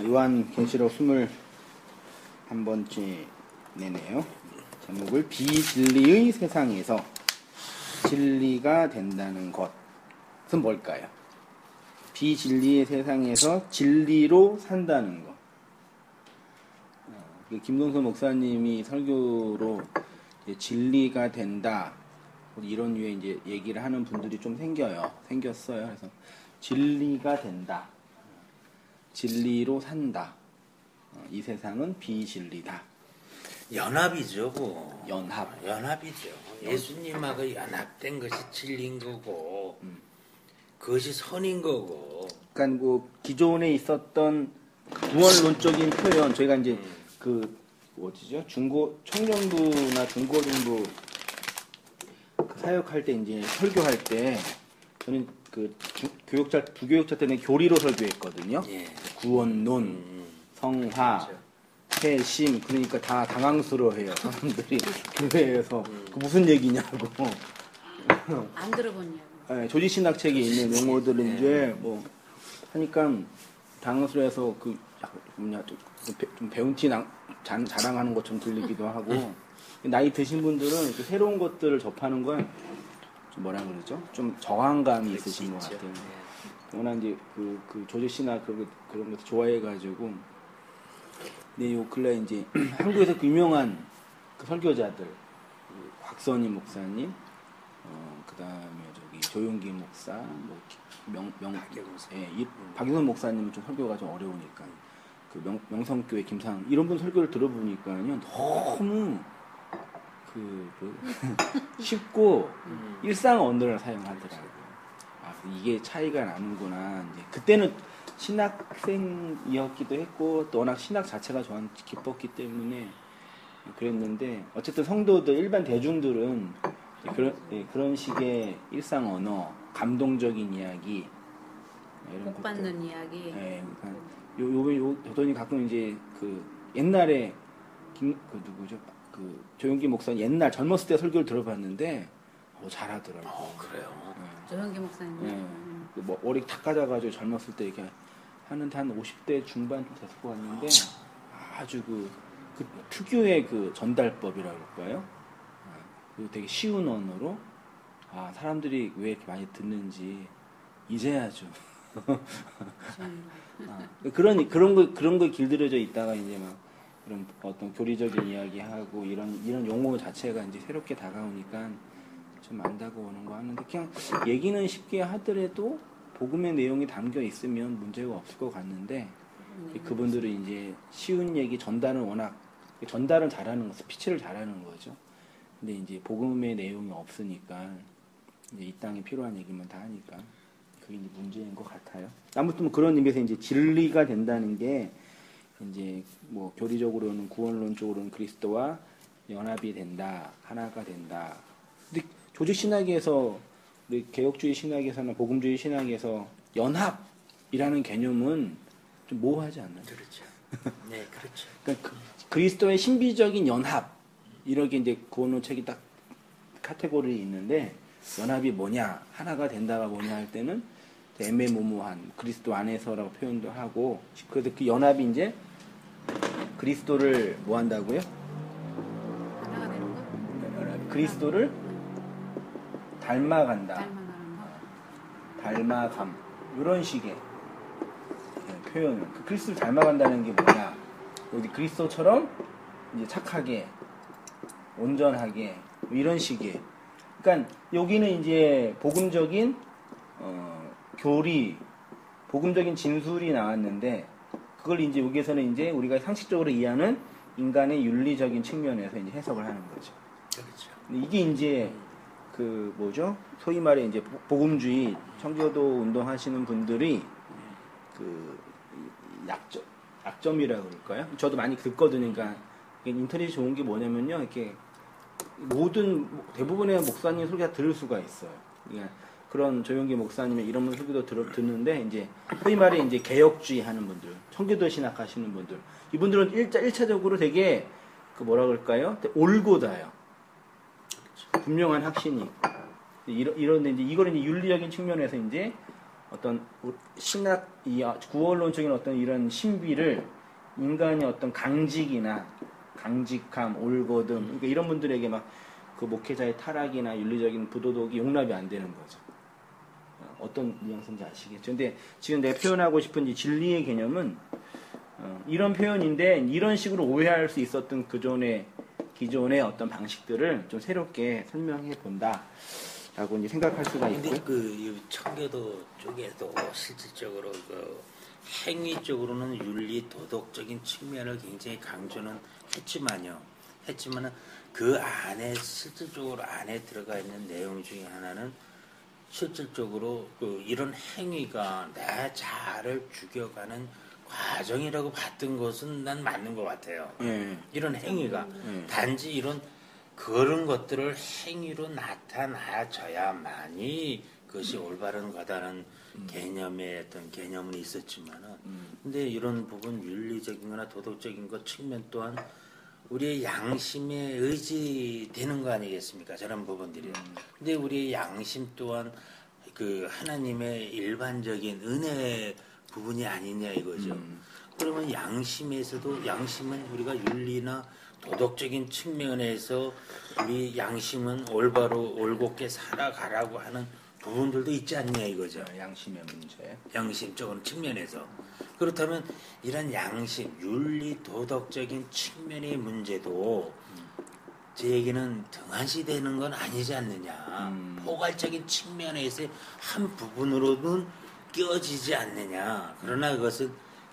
요한계시록 21번째 내네요. 제목을 비진리의 세상에서 진리가 된다는 것은 뭘까요? 비진리의 세상에서 진리로 산다는 것. 김동선 목사님이 설교로 진리가 된다 이런 류의 이제 얘기를 하는 분들이 좀 생겼어요. 그래서 진리가 된다, 진리로 산다. 이 세상은 비진리다. 연합이죠, 뭐. 연합이죠. 예수님하고 연합된 것이 진리인 거고, 그것이 선인 거고. 그러니까 뭐 기존에 있었던 구원론적인 표현, 저희가 이제 청년부나 중고등부 사역할 때 이제 설교할 때 저는 부교육자 때는 교리로 설교했거든요. 예. 구원론, 성화, 그렇죠. 회심, 그러니까 다 당황스러워해요. 사람들이 교회에서 그 무슨 얘기냐고. 안 들어봤냐고. 네, 조직신학책에 있는 용어들을 이제 뭐 하니까 당황스러워해서 좀 배운 티 자랑하는 것처럼 들리기도 하고. 나이 드신 분들은 새로운 것들을 접하는 건 좀 뭐라 그러죠? 좀 저항감이 있으신 것 같아요. 워낙 이제 그 조직신학 그런 것도 좋아해가지고. 네, 요 근래 이제 한국에서 유명한 설교자들, 곽선희 목사님, 그다음에 조용기 목사, 박영선 목사님은 좀 설교가 좀 어려우니까 명성교회 김상 이런 분 설교를 들어보니까요 너무 쉽고 일상 언어를 사용하더라고요. 아, 이게 차이가 나는구나. 이제 그때는 신학생이었기도 했고 또 워낙 신학 자체가 저한테 기뻤기 때문에 그랬는데 어쨌든 성도들 일반 대중들은 그런 식의 일상 언어, 감동적인 이야기, 복 받는 이야기. 네, 저도 가끔 이제 옛날에 누구죠? 조용기 목사님 옛날 젊었을 때 설교를 들어봤는데 잘하더라고요. 그래요. 네. 조용기 목사님. 네. 뭐 머리 다 까져가지고 젊었을 때 이렇게 하는데 한 50대 중반 좀 됐을 것 같는데 아주 그 특유의 전달법이라고 할까요? 그리고 되게 쉬운 언어로 사람들이 왜 이렇게 많이 듣는지 이제야 좀 그런 거 길들여져 있다가 이제 막 그런 어떤 교리적인 이야기하고 이런 용어 자체가 이제 새롭게 다가오니까 좀 안다고 오는 거 하는데 그냥 얘기는 쉽게 하더라도 복음의 내용이 담겨 있으면 문제가 없을 것 같는데 그분들은 이제 쉬운 얘기 전달은 잘하는 거, 스피치를 잘하는 거죠. 근데 이제 복음의 내용이 없으니까 이제 이 땅에 필요한 얘기만 다 하니까 그게 이제 문제인 것 같아요. 아무튼 그런 의미에서 이제 진리가 된다는 게 이제 뭐 교리적으로는 구원론적으로는 그리스도와 연합이 된다, 하나가 된다. 근데 조직 신학에서 우리 개혁주의 신학에서나 복음주의 신학에서 연합이라는 개념은 좀 모호하지 않나요? 그렇죠. 네, 그렇죠. 그러니까 그리스도의 신비적인 연합 이렇게 이제 구원론 책이 딱 카테고리 있는데 연합이 뭐냐, 하나가 된다가 뭐냐 할 때는 애매모호한 그리스도 안에서라고 표현도 하고 그래서 그 연합이 이제 그리스도를 뭐 한다고요? 하나가 되는 거? 그리스도를 닮아간다. 닮아감. 이런 식의 표현을. 그리스도를 닮아간다는 게 뭐냐? 여기 그리스도처럼 이제 착하게, 온전하게, 뭐 이런 식의. 그러니까 여기는 이제 복음적인 교리, 복음적인 진술이 나왔는데 그걸 이제 여기에서는 이제 우리가 상식적으로 이해하는 인간의 윤리적인 측면에서 이제 해석을 하는 거죠. 그렇죠. 이게 이제 소위 말해 이제 복음주의 청교도 운동하시는 분들이 약점이라고 그럴까요? 저도 많이 듣거든요. 그러니까 인터넷이 좋은 게 뭐냐면요, 이렇게 대부분의 목사님 설교 들을 수가 있어요. 그러니까 그런 조용기 목사님의 이런 분 설교도 듣는데 이제 소위 말해 이제 개혁주의 하는 분들, 청교도 신학하시는 분들, 이분들은 일차적으로 되게 뭐라 그럴까요? 되게 올곧아요. 분명한 확신이 있고 이런데 이제 이거를 이제 윤리적인 측면에서 이제 어떤 신학 이 구원론적인 어떤 이런 신비를 인간의 어떤 강직이나 강직함, 올거듬 그러니까 이런 분들에게 막 그 목회자의 타락이나 윤리적인 부도덕이 용납이 안 되는 거죠. 어떤 뉘앙스인지 아시겠죠? 근데 지금 내가 표현하고 싶은 이 진리의 개념은 이런 표현인데 이런 식으로 오해할 수 있었던 기존의 어떤 방식들을 좀 새롭게 설명해 본다라고 이제 생각할 수가 있고. 근데 그 청교도 쪽에도 실질적으로 그 행위적으로는 윤리 도덕적인 측면을 굉장히 강조는 했지만은 그 안에 실질적으로 안에 들어가 있는 내용 중에 하나는 실질적으로 이런 행위가 내 자아를 죽여가는 과정이라고 봤던 것은 난 맞는 것 같아요. 이런 행위가 단지 이런 그런 것들을 행위로 나타나져야만이 그것이 올바른 거다는 개념의 어떤 개념은 있었지만은 근데 이런 부분 윤리적인거나 도덕적인 것 측면 또한 우리의 양심에 의지되는 거 아니겠습니까? 저런 부분들이. 근데 우리의 양심 또한 그 하나님의 일반적인 은혜 부분이 아니냐 이거죠. 그러면 양심은 우리가 윤리나 도덕적인 측면에서 우리 양심은 올바로 올곧게 살아가라고 하는 부분들도 있지 않냐 이거죠. 양심의 문제. 양심적인 측면에서. 그렇다면 이런 양심, 윤리, 도덕적인 측면의 문제도 제 얘기는 등한시되는 건 아니지 않느냐. 포괄적인 측면에서의 한 부분으로는 끼어지지 않느냐. 그러나 그것은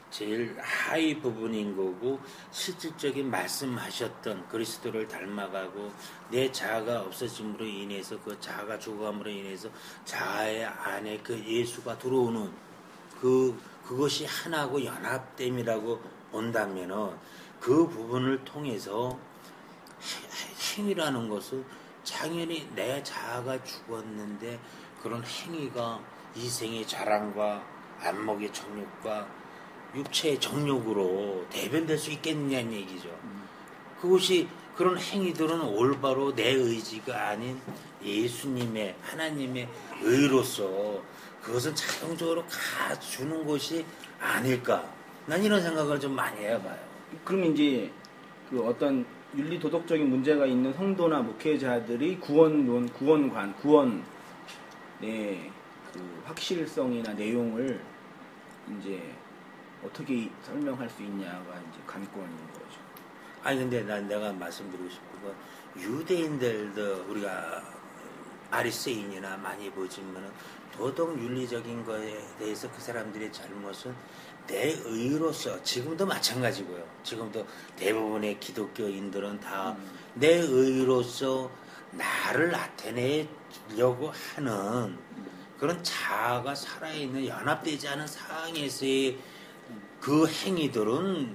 제일 하위 부분인 거고 실질적인 말씀하셨던 그리스도를 닮아가고 내 자아가 없어짐으로 인해서 그 자아가 죽어감으로 인해서 자아의 안에 그 예수가 들어오는 그것이 하나고 연합됨이라고 본다면은 그 부분을 통해서 행위라는 것은 당연히 내 자아가 죽었는데 그런 행위가 이생의 자랑과 안목의 정욕과 육체의 정욕으로 대변될 수 있겠느냐는 얘기죠. 그것이 그런 행위들은 올바로 내 의지가 아닌 예수님의 하나님의 의로서 그것은 자동적으로 가주는 것이 아닐까. 난 이런 생각을 좀 많이 해봐요. 그럼 이제 그 어떤 윤리 도덕적인 문제가 있는 성도나 목회자들이 구원의 그 확실성이나 내용을 이제 어떻게 설명할 수 있냐가 이제 관건인 거죠. 아니 근데 내가 말씀드리고 싶은 건 유대인들도 우리가 아리새인이나 많이 보지만은 도덕 윤리적인 거에 대해서 그 사람들의 잘못은 내 의로서 지금도 마찬가지고요. 지금도 대부분의 기독교인들은 다 내 의로서 나를 나타내려고 하는 그런 자아가 살아있는 연합되지 않은 상황에서의 그 행위들은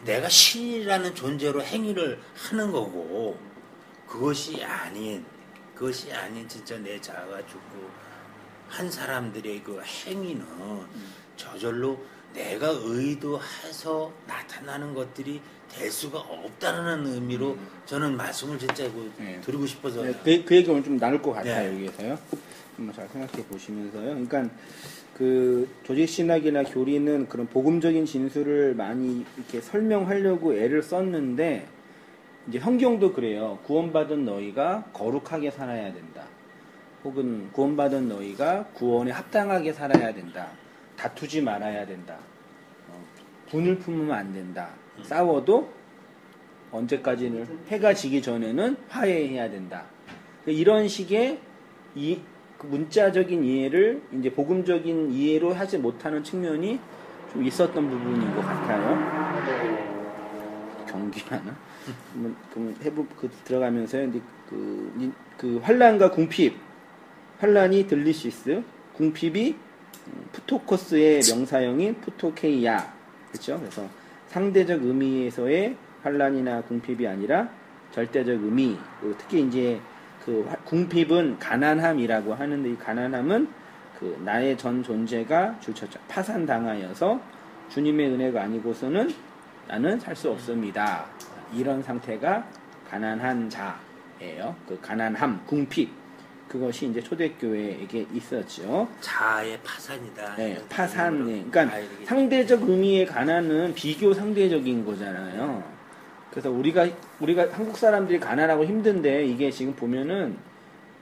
내가 신이라는 존재로 행위를 하는 거고 그것이 아닌 진짜 내 자아가 죽고 한 사람들의 그 행위는 저절로 내가 의도해서 나타나는 것들이 될 수가 없다는 의미로 저는 말씀을 진짜 드리고 싶어서 그 얘기 오늘 좀 나눌 것 같아요. 네. 여기에서요. 한번 잘 생각해 보시면서요. 그러니까 그 조직신학이나 교리는 그런 복음적인 진술을 많이 이렇게 설명하려고 애를 썼는데 이제 성경도 그래요. 구원받은 너희가 거룩하게 살아야 된다. 혹은 구원받은 너희가 구원에 합당하게 살아야 된다. 다투지 말아야 된다. 분을 품으면 안 된다. 싸워도 언제까지는 해가 지기 전에는 화해해야 된다. 이런 식의 그 문자적인 이해를 이제 복음적인 이해로 하지 못하는 측면이 좀 있었던 부분인 것 같아요. 경기하나? 그럼 들어가면서요. 그 환란과 궁핍, 환란이 들리시스, 궁핍이 푸토코스의 명사형인 푸토케이야, 그렇죠? 그래서 상대적 의미에서의 환란이나 궁핍이 아니라 절대적 의미. 특히 이제 그 궁핍은 가난함이라고 하는데 이 가난함은 그 나의 전 존재가 파산당하여서 주님의 은혜가 아니고서는 나는 살 수 없습니다. 이런 상태가 가난한 자예요. 그 가난함, 궁핍. 그것이 이제 초대교회에게 있었죠. 자아의 파산이다. 네, 이런 파산. 그런 그러니까 아이들이 상대적 의미의 가난은 비교 상대적인 거잖아요. 그래서 우리가 한국 사람들이 가난하고 힘든데 이게 지금 보면은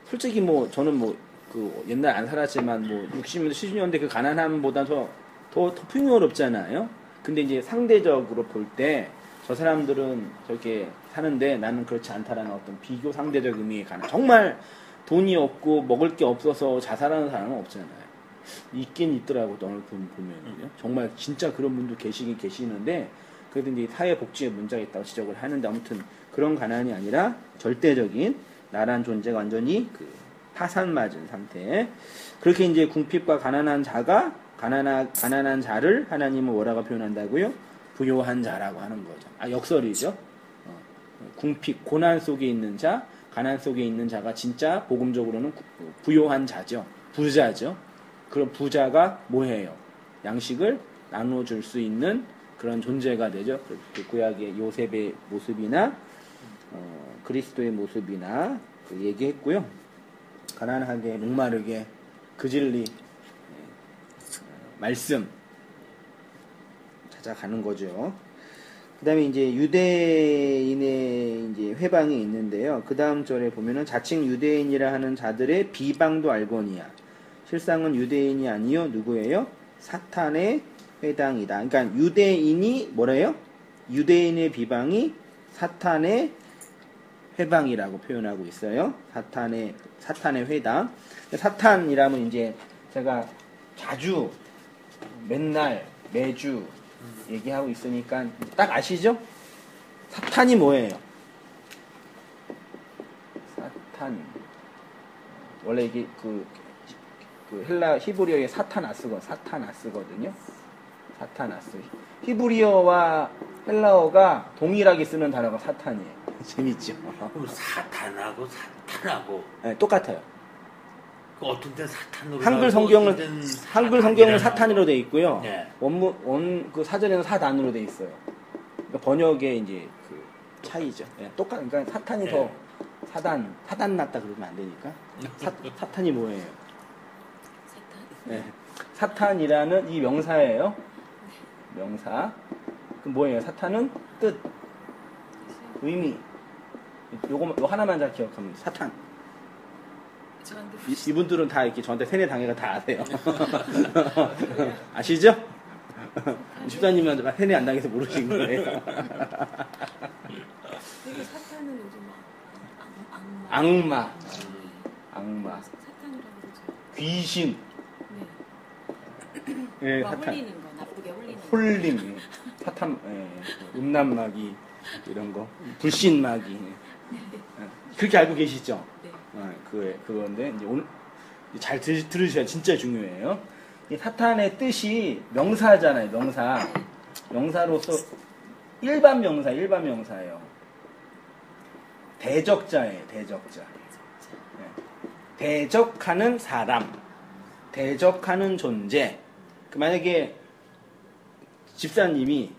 솔직히 뭐 저는 뭐 그 옛날 안 살았지만 뭐 60년대 70년대 그 가난함보다 더 풍요롭잖아요. 근데 이제 상대적으로 볼 때 저 사람들은 저렇게 사는데 나는 그렇지 않다라는 어떤 비교 상대적 의미의 가난. 정말 돈이 없고 먹을 게 없어서 자살하는 사람은 없잖아요. 있긴 있더라고, 오늘 보면요. 정말 진짜 그런 분도 계시긴 계시는데, 그래도 이제 사회복지에 문제가 있다고 지적을 하는데, 아무튼 그런 가난이 아니라 절대적인 나란 존재가 완전히 그 파산 맞은 상태. 그렇게 이제 궁핍과 가난한 자가, 가난한 자를 하나님은 뭐라고 표현한다고요? 부요한 자라고 하는 거죠. 역설이죠. 궁핍, 고난 속에 있는 자, 가난 속에 있는 자가 진짜 복음적으로는 부요한 자죠. 부자죠. 그런 부자가 뭐해요? 양식을 나눠줄 수 있는 그런 존재가 되죠. 그 구약의 요셉의 모습이나 그리스도의 모습이나 얘기했고요. 가난하게 목마르게 그 진리 말씀 찾아가는 거죠. 그 다음에 이제 유대인의 이제 회방이 있는데요. 그 다음 절에 보면은 자칭 유대인이라 하는 자들의 비방도 알거니와 실상은 유대인이 아니요 누구예요? 사탄의 회당이다. 그러니까 유대인이 뭐래요? 유대인의 비방이 사탄의 회방이라고 표현하고 있어요. 사탄의 회당. 사탄이라면 이제 제가 자주 맨날 매주 얘기하고 있으니까 딱 아시죠? 사탄이 뭐예요? 사탄. 원래 이게 그 헬라 히브리어의 사타나스거든요. 사타나스. 히브리어와 헬라어가 동일하게 쓰는 단어가 사탄이에요. 재밌죠? 그럼 사탄하고 사탄하고 네, 똑같아요. 어떤 때는 사탄으로 한글 성경은 사탄으로 돼 있고요. 네. 그 사전에는 사단으로 돼 있어요. 그러니까 번역의 이제 그 차이죠. 네, 그러니까 사탄이 더 사단 났다 그러면 안 되니까. 사탄이 뭐예요? 네. 사탄이라는 이 명사예요. 명사. 그럼 뭐예요? 사탄은 뜻, 의미. 요거 하나만 잘 기억하면 사탄. 이분들은 다 이렇게 저한테 세뇌 당해가 다 아세요. 아시죠? 집사님한테 세뇌 안 당해서 모르신 거예요. 되게 사탄은 요즘 악마. 사탄이라고 그러죠. 귀신. 네. 예, 사탄. 홀리는 거, 나쁘게 홀리는 거. 홀림. 사탄, 음란마귀 이런 거. 불신마귀. 그렇게 알고 계시죠? 네. 그건데 이제 오늘 잘 들으셔야 진짜 중요해요. 이 사탄의 뜻이 명사잖아요. 명사로서 일반 명사예요. 대적자예요. 대적자. 대적하는 사람, 대적하는 존재. 만약에 집사님이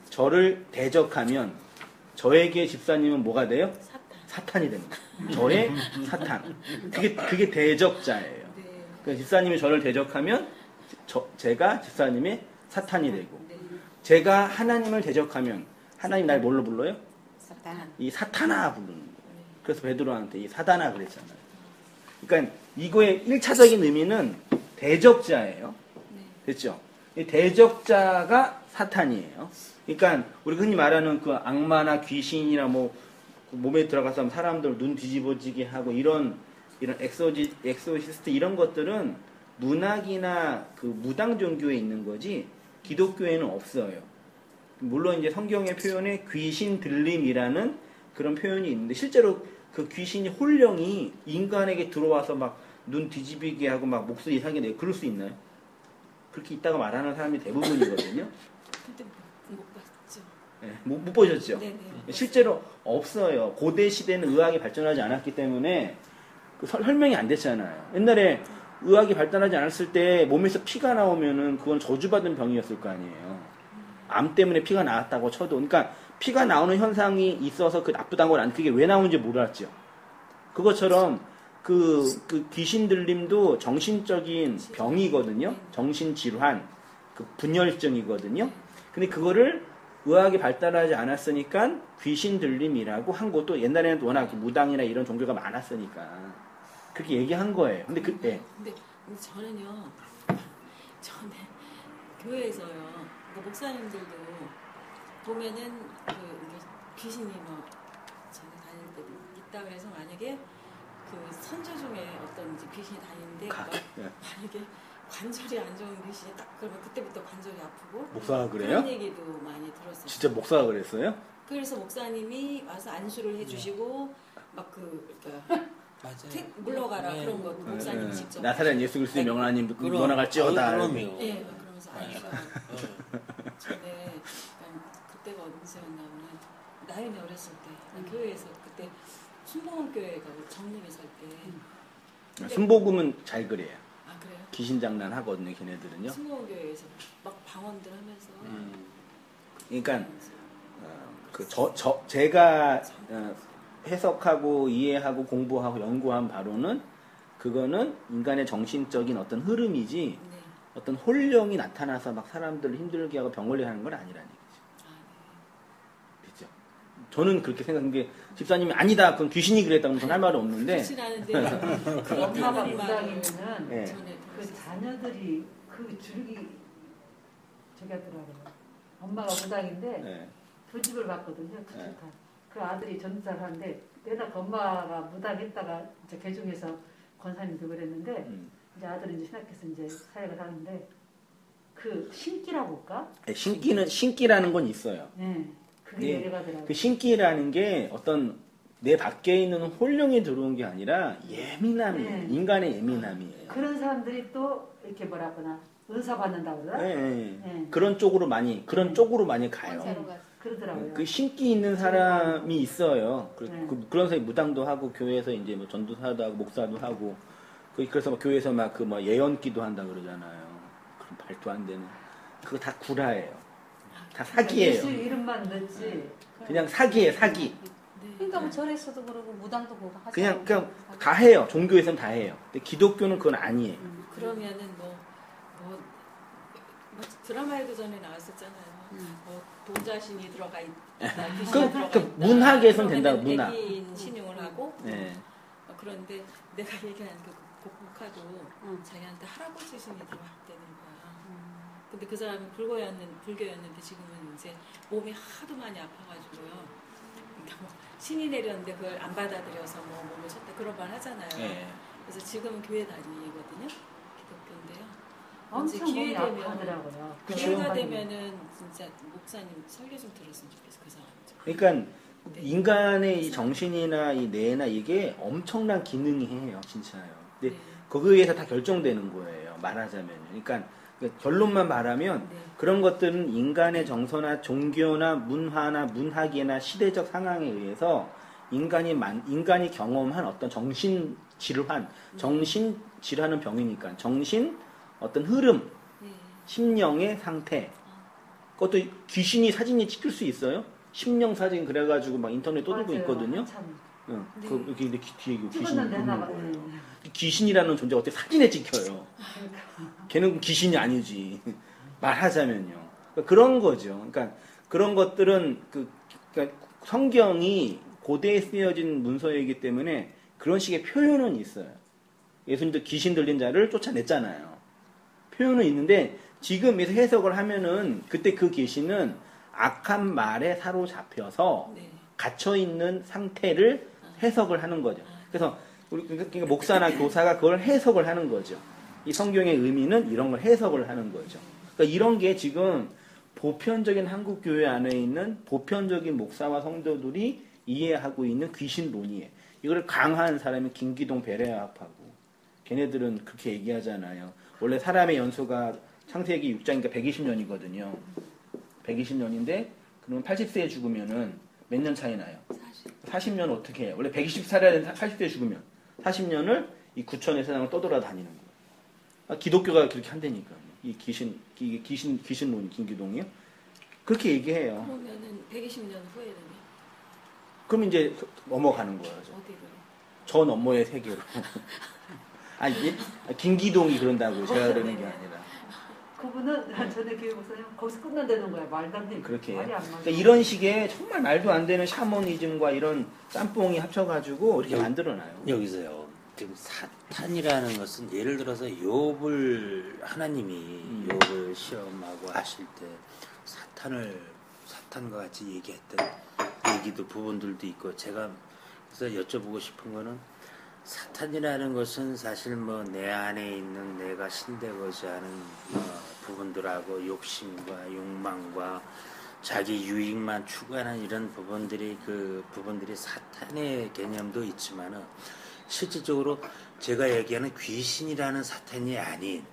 저를 대적하면 저에게 집사님은 뭐가 돼요? 사탄이 됩니다. 저의 사탄. 그게 대적자예요. 네. 그러니까 집사님이 저를 대적하면 제가 집사님의 사탄이 되고, 네. 제가 하나님을 대적하면 하나님 날 뭘로 불러요? 사탄. 이 사탄아 부르는 거예요. 그래서 베드로한테 이 사단아 그랬잖아요. 그러니까 이거의 1차적인 의미는 대적자예요. 됐죠? 이 대적자가 사탄이에요. 그러니까 우리가 흔히 말하는 그 악마나 귀신이나 뭐 몸에 들어가서 사람들 눈 뒤집어지게 하고 이런 엑소시스트 이런 것들은 문학이나 그 무당 종교에 있는 거지 기독교에는 없어요. 물론 이제 성경의 표현에 귀신 들림이라는 그런 표현이 있는데 실제로 그 귀신이 홀령이 인간에게 들어와서 막 눈 뒤집히게 하고 막 목소리 이상하게 내고 그럴 수 있나요? 그렇게 있다가 말하는 사람이 대부분이거든요. 근데 못 봤죠. 네, 못 보셨죠? 네네. 실제로 없어요. 고대 시대는 의학이 발전하지 않았기 때문에 그 설명이 안 됐잖아요. 옛날에 의학이 발달하지 않았을 때 몸에서 피가 나오면은 그건 저주받은 병이었을 거 아니에요. 암 때문에 피가 나왔다고 쳐도. 그러니까 피가 나오는 현상이 있어서 그 나쁘다는 걸 안, 그게 왜 나오는지 몰랐죠. 그것처럼 그 귀신 들림도 정신적인 병이거든요. 정신 질환, 그 분열증이거든요. 근데 그거를 의학이 발달하지 않았으니까 귀신 들림이라고 한 것도 옛날에는 워낙 무당이나 이런 종교가 많았으니까 그렇게 얘기한 거예요. 근데 그때 근데 저는요, 전에 교회에서요, 목사님들도 보면은 이게 귀신이 뭐 전에 다닐 때도 있다 그래서 만약에 그 선조 중에 어떤 이제 귀신이 다니는데 만약에 관절이 안 좋은 귀신이 딱 그러면 그때부터 관절이 아프고 목사가 그래요? 그런 얘기도 많이 들었어요. 진짜 목사가 그랬어요? 그래서 목사님이 와서 안수를 해주시고 막 그러니까 맞아요. 물러가라 네. 그런 거 목사님 직접 나사렛 예수 그리스도의 명하님 물러나갈지어다. 그럼요. 예 그러면서 안수하고 전에 그때가 언제였나 보면 나연이 어렸을 때 교회에서 그때 순복음교회 가고 정림이 살때 순복음은 잘 그래요. 아 그래요? 귀신 장난 하거든요, 걔네들은요. 순복음교회에서 막 방언들 하면서 그러니까 제가 해석하고 이해하고 공부하고 연구한 바로는 그거는 인간의 정신적인 어떤 흐름이지 네. 어떤 혼령이 나타나서 막 사람들을 힘들게 하고 병 걸리게 하는 건 아니라는 얘기죠. 그렇죠. 저는 그렇게 생각한 게 집사님이 아니다, 그건 귀신이 그랬다면 저는 할 말은 없는데. 그렇진 않은데 그렇다는 말을 무당이면은 네. 전에 그 들었어요. 자녀들이 그 줄기 저기 하더라고요. 엄마가 무당인데 네. 두 집을 봤거든요. 투축한. 그 아들이 전도사를 하는데 내가 그 엄마가 무당했다가 이제 개중에서 권사님도 그랬는데 이제 아들은 이제 신학해서 이제 사역을 하는데 그 신기라고 할까? 네, 신기라는 건 있어요. 네. 그게 예. 내려가더라고요. 그 신기라는 게 어떤 내 밖에 있는 혼령이 들어온 게 아니라 예민함이에요. 네. 인간의 예민함이에요. 그런 사람들이 또 이렇게 뭐라거나 은사 받는다고 그러나? 네. 네. 그런 쪽으로 많이 가요. 권사로 가서. 그러더라고요. 그 신기 있는 사람이 있어요. 네. 그런 사람이 무당도 하고 교회에서 이제 뭐 전도사도 하고 목사도 하고 그래서 막 교회에서 막 그 뭐 예언기도 한다 그러잖아요. 그럼 말도 안 되는 그거 다 구라예요. 다 사기예요. 예수 이름만 넣지. 그냥 사기예요, 사기. 그러니까 뭐 절에서도 그러고 무당도 그러고 하죠. 그냥 다 해요. 종교에서는 다 해요. 근데 기독교는 그건 아니에요. 그러면은 뭐 드라마에도 전에 나왔었잖아요. 동자신이 들어가 있다. 귀신이 들어가 있다. 문학에선 된다고, 그러면은 문학. 백인 신용을 하고 네. 그런데 내가 얘기하는 그 복화도 자기한테 할아버지 신이 들어왔다는 거야. 근데 그 사람은 불교였는데 지금은 이제 몸이 하도 많이 아파가지고요. 그러니까 뭐 신이 내렸는데 그걸 안 받아들여서 뭐 몸을 쳤다 그런 말 하잖아요. 네. 그래서 지금은 교회 다니거든요. 기독교인데요. 엄청 언제 몸이 기회 되면 아파하더라고요. 기회가 되면은 진짜 목사님 설교 좀 들었으면 좋겠어 그 사람. 그러니까 인간의 이 정신이나 이 뇌나 이게 엄청난 기능이 해요, 진짜요. 근데 네. 거기에 의해서 다 결정되는 거예요, 말하자면. 그러니까 결론만 말하면 네. 그런 것들은 인간의 정서나 종교나 문화나 문학이나 시대적 상황에 의해서 인간이 경험한 어떤 정신 질환, 정신 질환은 병이니까 정신 어떤 흐름, 네. 심령의 상태. 그것도 귀신이 사진이 찍힐 수 있어요. 심령 사진 그래가지고 막 인터넷 떠들고 맞아요. 있거든요. 한참. 응. 네. 그 여기 근데 뒤에 그 귀신 찍었는데 있는 하나가 거예요. 귀신이라는 존재가 어떻게 사진에 찍혀요? 걔는 귀신이 아니지. 말하자면요. 그러니까 그런 거죠. 그러니까 그런 것들은 그러니까 성경이 고대에 쓰여진 문서이기 때문에 그런 식의 표현은 있어요. 예수님도 귀신 들린 자를 쫓아냈잖아요. 표현은 있는데 지금 여기서 해석을 하면은 그때 그 귀신은 악한 말에 사로잡혀서 네. 갇혀 있는 상태를 해석을 하는 거죠. 그래서 그러니까 목사나 교사가 그걸 해석을 하는 거죠. 이 성경의 의미는 이런 걸 해석을 하는 거죠. 그러니까 이런 게 지금 보편적인 한국 교회 안에 있는 보편적인 목사와 성도들이 이해하고 있는 귀신론이에요. 이걸 강한 사람이 김기동 베레아합하고 걔네들은 그렇게 얘기하잖아요. 원래 사람의 연수가 창세기 6장이니까 120년이거든요. 120년인데 그러면 80세에 죽으면은 몇 년 차이 나요? 40년 어떻게 해요? 원래 120 살아야 되는 80세에 죽으면 40년을 이 구천의 세상을 떠돌아다니는 거예요. 아, 기독교가 그렇게 한다니까. 이 귀신론이 김기동이요? 그렇게 얘기해요. 그러면은 120년 후에는요? 그럼 이제 넘어가는 거예요. 어디로? 저 너머의 세계로. 김기동이 그런다고 제가 그러는 게 아니라. 그분은 전에 교회 목사님 거기서 끝난다는 거야. 말도 안 돼. 그렇게. 말이 안 맞아. 그러니까 이런 식의 정말 말도 안 되는 샤머니즘과 이런 짬뽕이 합쳐가지고 이렇게 만들어놔요. 여기서요. 지금 사탄이라는 것은 예를 들어서 욥을 하나님이 욥을 시험하고 하실 때 사탄과 같이 얘기했던 얘기도 부분들도 있고 제가 그래서 여쭤보고 싶은 거는 사탄이라는 것은 사실 뭐 내 안에 있는 내가 신되고자 하는 부분들하고 욕심과 욕망과 자기 유익만 추구하는 이런 부분들이 사탄의 개념도 있지만은 실질적으로 제가 얘기하는 귀신이라는 사탄이 아닌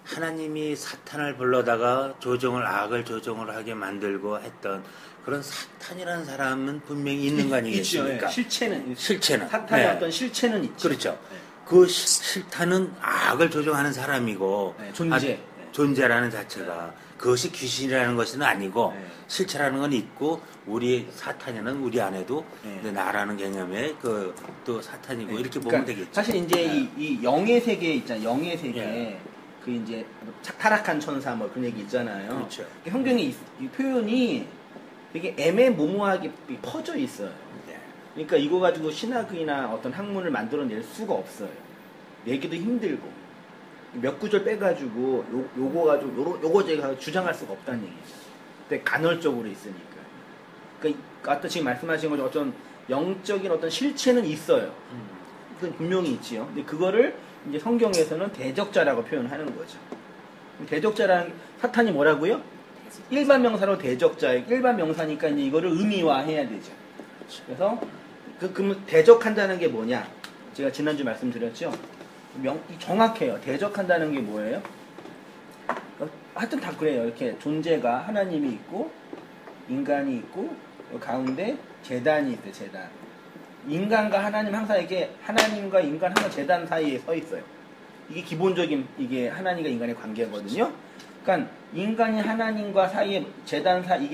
하나님이 사탄을 불러다가 악을 조정을 하게 만들고 했던 그런 사탄이라는 사람은 분명히 있는 거 아니겠습니까? 실체는 네. 사탄의 어떤 실체는 있죠. 그렇죠. 네. 그 실타는 악을 조정하는 사람이고 존재. 존재라는 자체가 그것이 귀신이라는 것은 아니고 실체라는 건 있고 우리 사탄이는 우리 안에도 나라는 개념의 또 사탄이고 이렇게 보면 되겠죠. 사실 이제 이 영의 세계 있잖아요. 영의 세계 그 이제 타락한 천사 뭐 그런 얘기 있잖아요. 그렇죠. 성경의 이 표현이 되게 애매모호하게 퍼져 있어요. 그러니까 이거 가지고 신학이나 어떤 학문을 만들어낼 수가 없어요. 내기도 힘들고 몇 구절 빼가지고 요거 가지고 요거 제가 주장할 수가 없다는 얘기죠. 근데 간헐적으로 있으니까. 그러니까 아까 지금 말씀하신 것처럼 어떤 영적인 어떤 실체는 있어요. 그건 분명히 있지요. 근데 그거를 이제 성경에서는 대적자라고 표현하는 거죠. 대적자라는 사탄이 뭐라고요? 일반 명사로 대적자예요. 일반 명사니까 이제 이거를 의미화해야 되죠. 그래서 그러면 대적한다는 게 뭐냐? 제가 지난주 말씀드렸죠. 정확해요. 대적한다는 게 뭐예요? 하여튼 다 그래요. 이렇게 존재가 하나님이 있고 인간이 있고 가운데 제단이 있어요. 제단. 인간과 하나님 항상 이게 하나님과 인간 항상 제단 사이에 서 있어요. 이게 기본적인 이게 하나님과 인간의 관계거든요. 그러니까 인간이 하나님과 사이에 제단 사이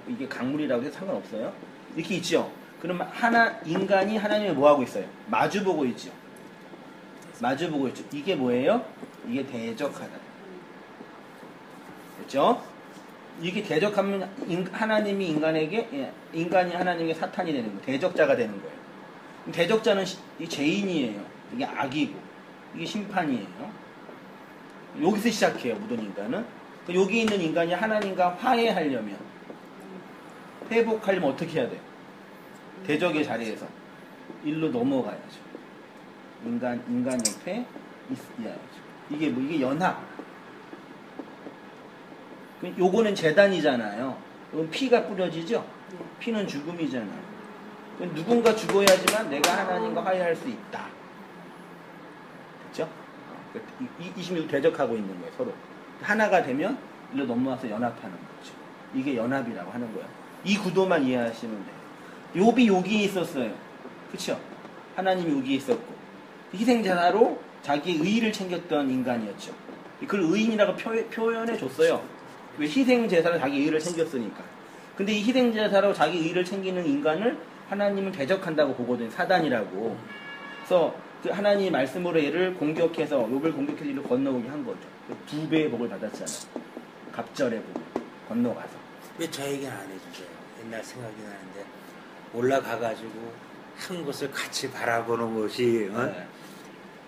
이게 강물이라고 해서 상관없어요. 이렇게 있죠. 그러면 인간이 하나님을 뭐 하고 있어요? 마주보고 있죠. 마주보고 있죠. 이게 뭐예요? 이게 대적하다. 그렇죠? 이게 대적하면 하나님이 인간이 하나님에게 사탄이 되는 거예요. 대적자가 되는 거예요. 대적자는 죄인이에요. 이게 악이고 이게 심판이에요. 여기서 시작해요. 모든 인간은. 여기 있는 인간이 하나님과 화해하려면 회복하려면 어떻게 해야 돼요? 대적의 자리에서 일로 넘어가야죠. 인간 옆에 있어야죠. 이게 연합. 요거는 재단이잖아요. 이건 피가 뿌려지죠? 피는 죽음이잖아요. 누군가 죽어야지만 내가 하나님과 화해할 수 있다. 그렇죠? 이 심이 대적하고 있는 거예요. 서로. 하나가 되면 일로 넘어와서 연합하는 거죠. 이게 연합이라고 하는 거예요. 이 구도만 이해하시면 돼요. 욥이 여기 있었어요. 그렇죠? 하나님이 여기 있었고 희생자로 자기 의의를 챙겼던 인간이었죠. 그걸 의인이라고 표현해 줬어요. 왜 희생제사로 자기 의의를 챙겼으니까. 근데 이 희생제사로 자기 의의를 챙기는 인간을 하나님은 대적한다고 보거든요. 사단이라고. 그래서 그 하나님의 말씀으로 얘를 공격해서 욥을 공격해서 이를 건너오게 한 거죠. 2배의 복을 받았잖아요. 갑절의 복 건너가서. 왜 저 얘기는 안 해주세요? 옛날 생각이 나는데 올라가가지고 한 곳을 같이 바라보는 것이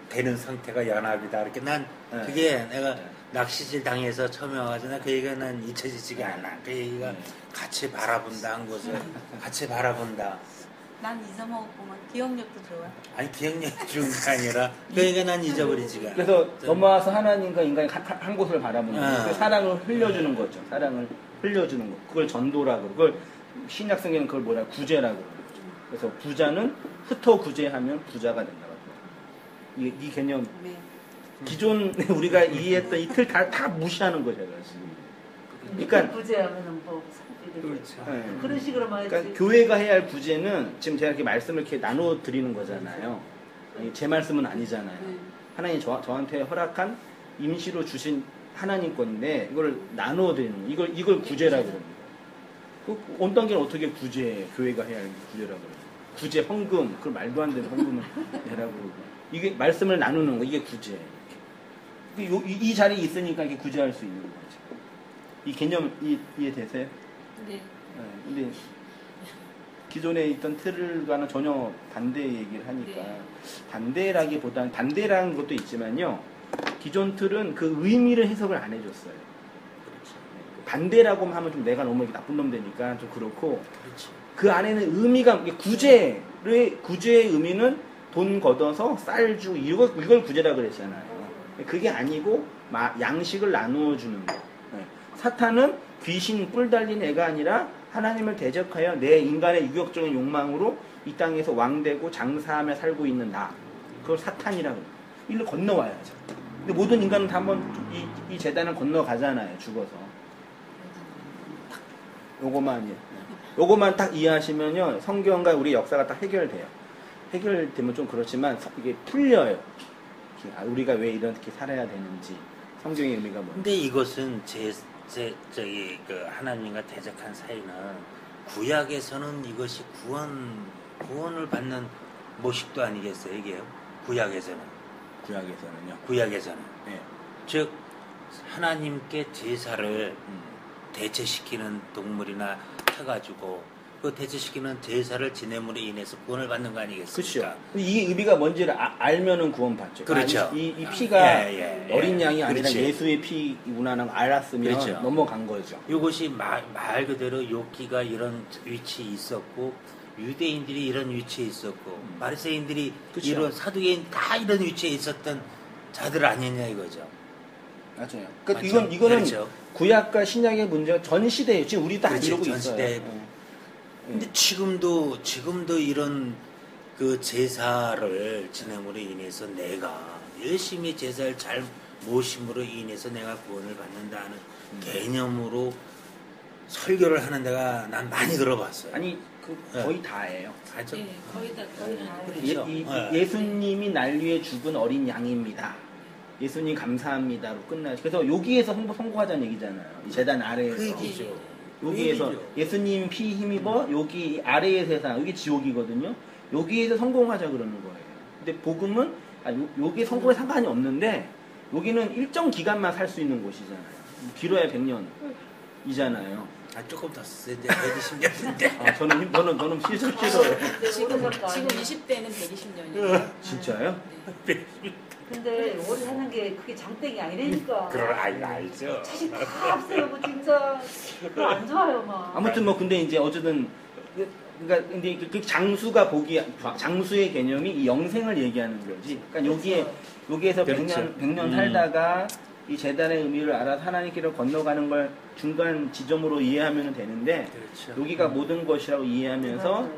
되는 상태가 연합이다. 이렇게 난 그게 내가 낚시질 당해서 처음에 와가지고 나 그 얘기가 난 잊혀지지가 않아. 그 얘기가 같이 바라본다 한 곳을 같이 바라본다. 난 잊어먹었구만. 기억력도 좋아. 아니 기억력이 좋은 게 아니라 그 얘기가 난 잊어버리지가 않아. 그래서 넘어와서 하나님과 인간이 한 곳을 바라보는 거예요. 사랑을 흘려주는 거죠. 사랑을 흘려주는 거. 그걸 전도라고. 그걸 신약 성경은 그걸 뭐라 구제라고 그러죠. 그래서 부자는 흩어 구제하면 부자가 된다고. 이 개념. 기존 우리가 이해했던 이 틀 다 무시하는 거죠. 그러니까 구제하면은 뭐 그렇죠. 그런 식으로 말했지. 그러니까 교회가 해야 할 구제는 지금 제가 이렇게 말씀을 이렇게 나눠 드리는 거잖아요. 제 말씀은 아니잖아요. 하나님 저한테 허락한 임시로 주신 하나님 건데 이걸 나눠 드리는 거. 이걸 구제라고 그럽니다. 온 단계는 어떻게 구제해? 교회가 해야 할 구제라고 그래요. 구제 헌금, 그 말도 안 되는 헌금을 내라고 그러고. 이게 말씀을 나누는 거, 이게 구제. 이 자리에 있으니까 이게 구제할 수 있는 거죠. 이 개념 이해되세요? 네. 근데 기존에 있던 틀과는 전혀 반대 얘기를 하니까 네. 반대라기보다는 반대라는 것도 있지만요. 기존 틀은 그 의미를 해석을 안 해줬어요. 반대라고 하면 좀 내가 너무 나쁜 놈 되니까 좀 그렇고 그렇지. 그 안에는 의미가 구제의 의미는 돈 걷어서 쌀 주고 이걸 구제라 그랬잖아요. 그게 아니고 양식을 나누어 주는 거. 사탄은 귀신 뿔 달린 애가 아니라 하나님을 대적하여 내 인간의 유격적인 욕망으로 이 땅에서 왕되고 장사하며 살고 있는 나. 그걸 사탄이라고 해요. 일로 건너와야죠. 근데 모든 인간은 다 한번 이 재단을 건너가잖아요. 죽어서. 요거만 딱 이해하시면요. 성경과 우리 역사가 딱 해결돼요. 해결되면 좀 그렇지만 이게 풀려요. 우리가 왜 이렇게 살아야 되는지. 성경의 의미가 뭐예요? 근데 이것은 그 하나님과 대적한 사이는 구약에서는 이것이 구원을 받는 모식도 아니겠어요, 이게요? 구약에서는요. 네. 즉 하나님께 제사를 대체시키는 동물이나 해가지고 그 대체시키는 제사를 지냄으로 인해서 구원을 받는 거 아니겠습니까? 그렇죠. 이 의미가 뭔지를 알면은 구원받죠. 그렇죠. 이 피가 어린 양이 아니라 그렇지. 예수의 피구나라는 걸 알았으면 그렇죠. 넘어간 거죠. 이것이 말 그대로 욥기가 이런 위치에 있었고 유대인들이 이런 위치에 있었고 바리새인들이 그렇죠. 이런 사두개인 다 이런 위치에 있었던 자들 아니냐 이거죠. 맞아요. 그러니까 맞죠? 이거는 그렇죠. 구약과 신약의 문제가 전 시대예요. 지금 우리 다 그렇지, 이러고 전 있어요. 시대에. 근데 지금도 이런 그 제사를 지냄으로 인해서 내가 열심히 제사를 잘 모심으로 인해서 내가 구원을 받는다는 개념으로 설교를 하는 데가 난 많이 들어봤어요. 아니 거의 다예요. 맞죠? 네, 거의 다 그렇죠. 예수님이 날 위해 죽은 어린 양입니다. 예수님 감사합니다로 끝나죠. 그래서 여기에서 성공하자는 얘기잖아요. 이 재단 아래에서. 그 얘기죠. 여기에서 예수님 피 힘입어 여기 아래의 세상 여기 지옥이거든요. 여기에서 성공하자 그러는 거예요. 근데 복음은 여기에 성공에 상관이 없는데 여기는 일정 기간만 살 수 있는 곳이잖아요. 길어야 100년이잖아요. 조금 더 쓰세요. 120년인데. 저는 싫어요. 지금 20대는 120년이에요. 진짜요? 네. 근데 오래 사는 게 그게 장땡이 아니라니까. 알죠. 자식 다 앞세우고 진짜 그거 안 좋아요 막. 아무튼 근데 이제 어쨌든 그러니까 근데 그 장수의 개념이 이 영생을 얘기하는 거지. 그러니까 여기에서 그렇죠. 100년 살다가 이 재단의 의미를 알아서 하나님께로 건너가는 걸 중간 지점으로 이해하면 되는데 그렇죠. 여기가 모든 것이라고 이해하면서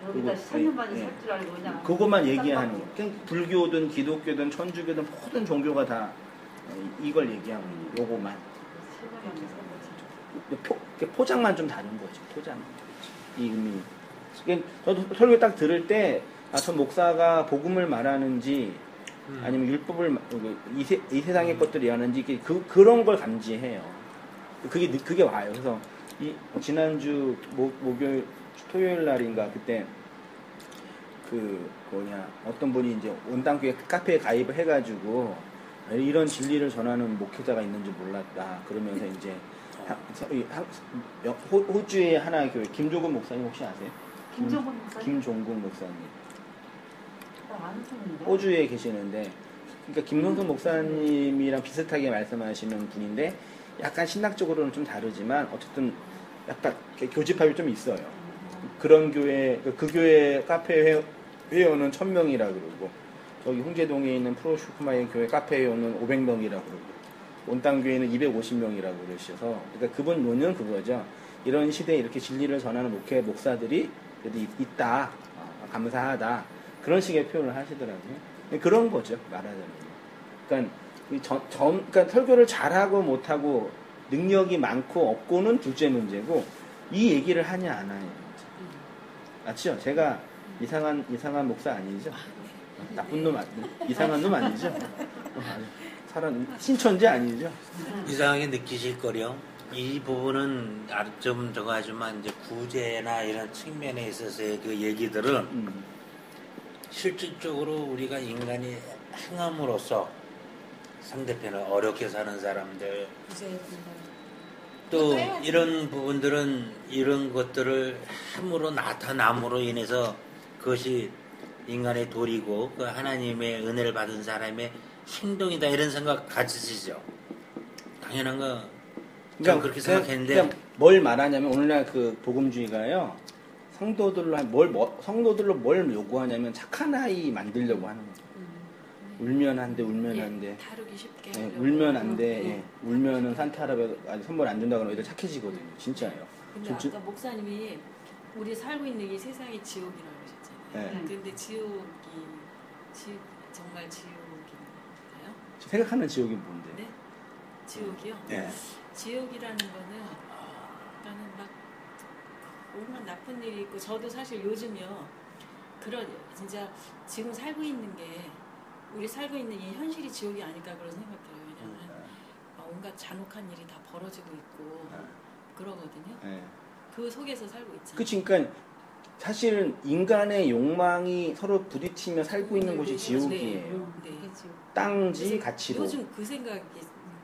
여기다 10년 만에 살 줄 알고 그냥. 그것만 얘기하는 거. 그냥 불교든 기독교든 천주교든 모든 종교가 다 이걸 얘기하고 있는 거. 요거만. 10년 만에 살 거지. 포장만 좀 다른 거지. 포장. 이 의미. 저도 설교 딱 들을 때 저 목사가 복음을 말하는지 아니면 율법을 이 세상의 것들이 하는지 그런 걸 감지해요. 그게 와요. 그래서 지난주 목요일 토요일 날인가 그때 어떤 분이 이제 온당교회 카페에 가입을 해가지고 이런 진리를 전하는 목회자가 있는지 몰랐다. 그러면서 이제 호주의 하나의 교회 김종국 목사님 혹시 아세요? 김종국 목사님? 김종국 목사님. 아는 분인데. 호주에 계시는데 그러니까 김성수 목사님이랑 비슷하게 말씀하시는 분인데 약간 신학적으로는 좀 다르지만 어쨌든 약간 교집합이 좀 있어요. 그런 교회 그 교회 카페 회원은 1000명이라 그러고 저기 홍제동에 있는 프로슈크마의 교회 카페 회원은 500명이라 그러고 온땅교회는 250명이라고 그러셔서 그러니까 그분론은 그거죠. 이런 시대에 이렇게 진리를 전하는 목사들이 그래도 있다. 감사하다. 그런 식의 표현을 하시더라고요. 그런 거죠. 말하자면. 그러니까 설교를 잘하고 못하고 능력이 많고 없고는 둘째 문제고 이 얘기를 하냐 안 하냐. 맞죠? 제가 이상한 목사 아니죠? 나쁜 놈 이상한 놈 아니죠? 사람 신천지 아니죠? 이상하게 느끼실 거려. 이 부분은 좀 저거 하지만 이제 구제나 이런 측면에 있어서의 그 얘기들은 실질적으로 우리가 인간이 행함으로써 상대편을 어렵게 사는 사람들 또 이런 부분들은 이런 것들을 함으로 나타남으로 인해서 그것이 인간의 도리고 그 하나님의 은혜를 받은 사람의 행동이다 이런 생각 가지시죠. 당연한 거. 그러니까 그렇게 생각했는데 그러니까 뭘 말하냐면 오늘날 그 복음주의가요 성도들로 뭘 요구하냐면 착한 아이 만들려고 하는 거죠. 울면 안 돼, 울면 안 돼. 다루기 쉽게. 네, 울면 안 돼. 예. 울면은 산타 할아버지 선물 안 준다 그러면 애들 착해지거든요. 진짜예요. 근데 아까 목사님이 우리 살고 있는 이 세상이 지옥이라고 하셨잖아요. 네. 근데 지옥이 정말 지옥인가요? 생각하는 지옥이 뭔데? 네? 지옥이요? 네. 지옥이라는 거는 나는 막 얼마나 나쁜 일이 있고 저도 사실 요즘요 그런 진짜 지금 살고 있는 게 우리 살고 있는 이 현실이 지옥이 아닐까 그런 생각해요. 왜냐하면 온갖 잔혹한 일이 다 벌어지고 있고 그러거든요. 네. 그 속에서 살고 있잖아요. 그치, 그러니까 사실은 인간의 욕망이 서로 부딪히며 살고 있는 곳이 지옥이에요. 네. 땅지 가치로. 요즘 그 생각이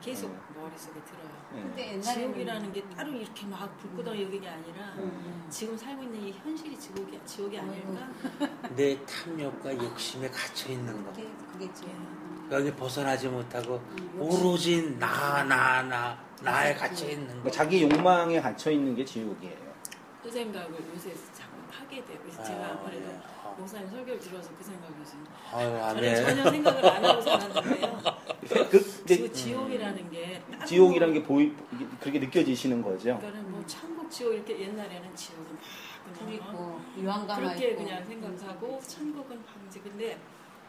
계속 머릿속에 들어요. 근데 지옥이라는 게 따로 이렇게 막 불구덩이 여기가 아니라 지금 살고 있는 이 현실이 지옥이 아닐까? 내 탐욕과 욕심에 갇혀 있는 거. 그게 지옥. 여기 벗어나지 못하고 오로지 나에 갇혀 있는 거. 그러니까 자기 욕망에 갇혀 있는 게 지옥이에요. 그 생각을 요새 자꾸 하게 되고 제가 아무래도 목사님 설교를 들어서 그 생각이 있어요. 저는 전혀 생각을 안 하고 살았는데요. 근데 지옥이라는 게 지옥이라는 게 그렇게 느껴지시는 거죠. 그러니까는 뭐 천국 지옥 이렇게 옛날에는 지옥은 막 그냥 있고 유황가마 그렇게 있고. 그냥 생각하고 천국은 방지. 근데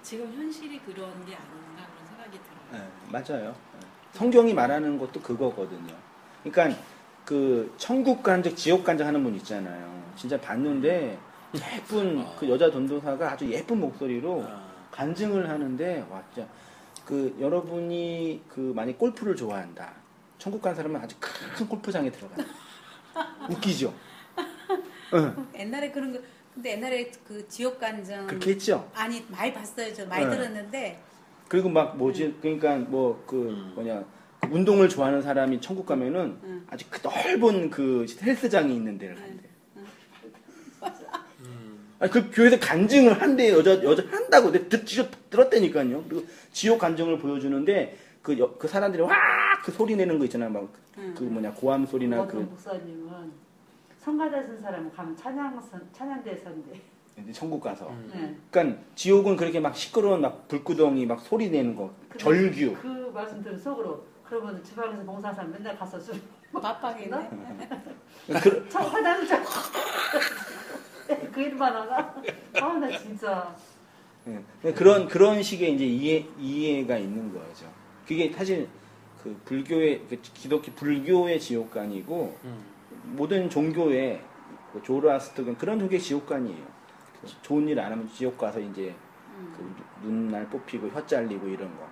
지금 현실이 그런 게 아닌가 그런 생각이 들어요. 네, 맞아요. 성경이 말하는 것도 그거거든요. 그러니까 그 천국 간적 지옥 간적 하는 분 있잖아요. 진짜 봤는데 예쁜 그 여자 전도사가 아주 예쁜 목소리로 간증을 하는데 와 진짜 그 여러분이 그 만약 골프를 좋아한다. 천국 간 사람은 아주 큰 골프장에 들어가. 웃기죠. 응. 옛날에 그런 거 근데 옛날에 그 지옥 간정 그렇게 했죠. 아니 많이 봤어요. 저 많이 들었는데 그리고 막 뭐지 그러니까 뭐 그 뭐냐 그 운동을 좋아하는 사람이 천국 가면은 아주 그 넓은 그 헬스장이 있는 데를 간대. 아니 그 교회에서 간증을 한대 여자 한다고 내가 들었다니까요. 그리고 지옥 간증을 보여주는데 그 사람들이 와 그 소리 내는 거 있잖아 막 그 뭐냐 고함 소리나 어떤 목사님은 성가대 쓴 사람은 가면 찬양대 선대. 이제 천국 가서. 네. 그러니까 지옥은 그렇게 막 시끄러운 막 불구덩이 막 소리 내는 거 절규. 그 말씀 들은 속으로 그러면 주방에서 봉사한 사람 맨날 가서 술 맞박이네. 참 화장을 참. 그 일만 하나? 나 진짜. 네. 그런 식의 이제 이해가 있는 거죠. 그게 사실 그 기독교 불교의 지옥관이고 모든 종교의 조로아스터든 그런 종교의 지옥관이에요. 좋은 일 안 하면 지옥 가서 이제 그 눈날 뽑히고 혀 잘리고 이런 거.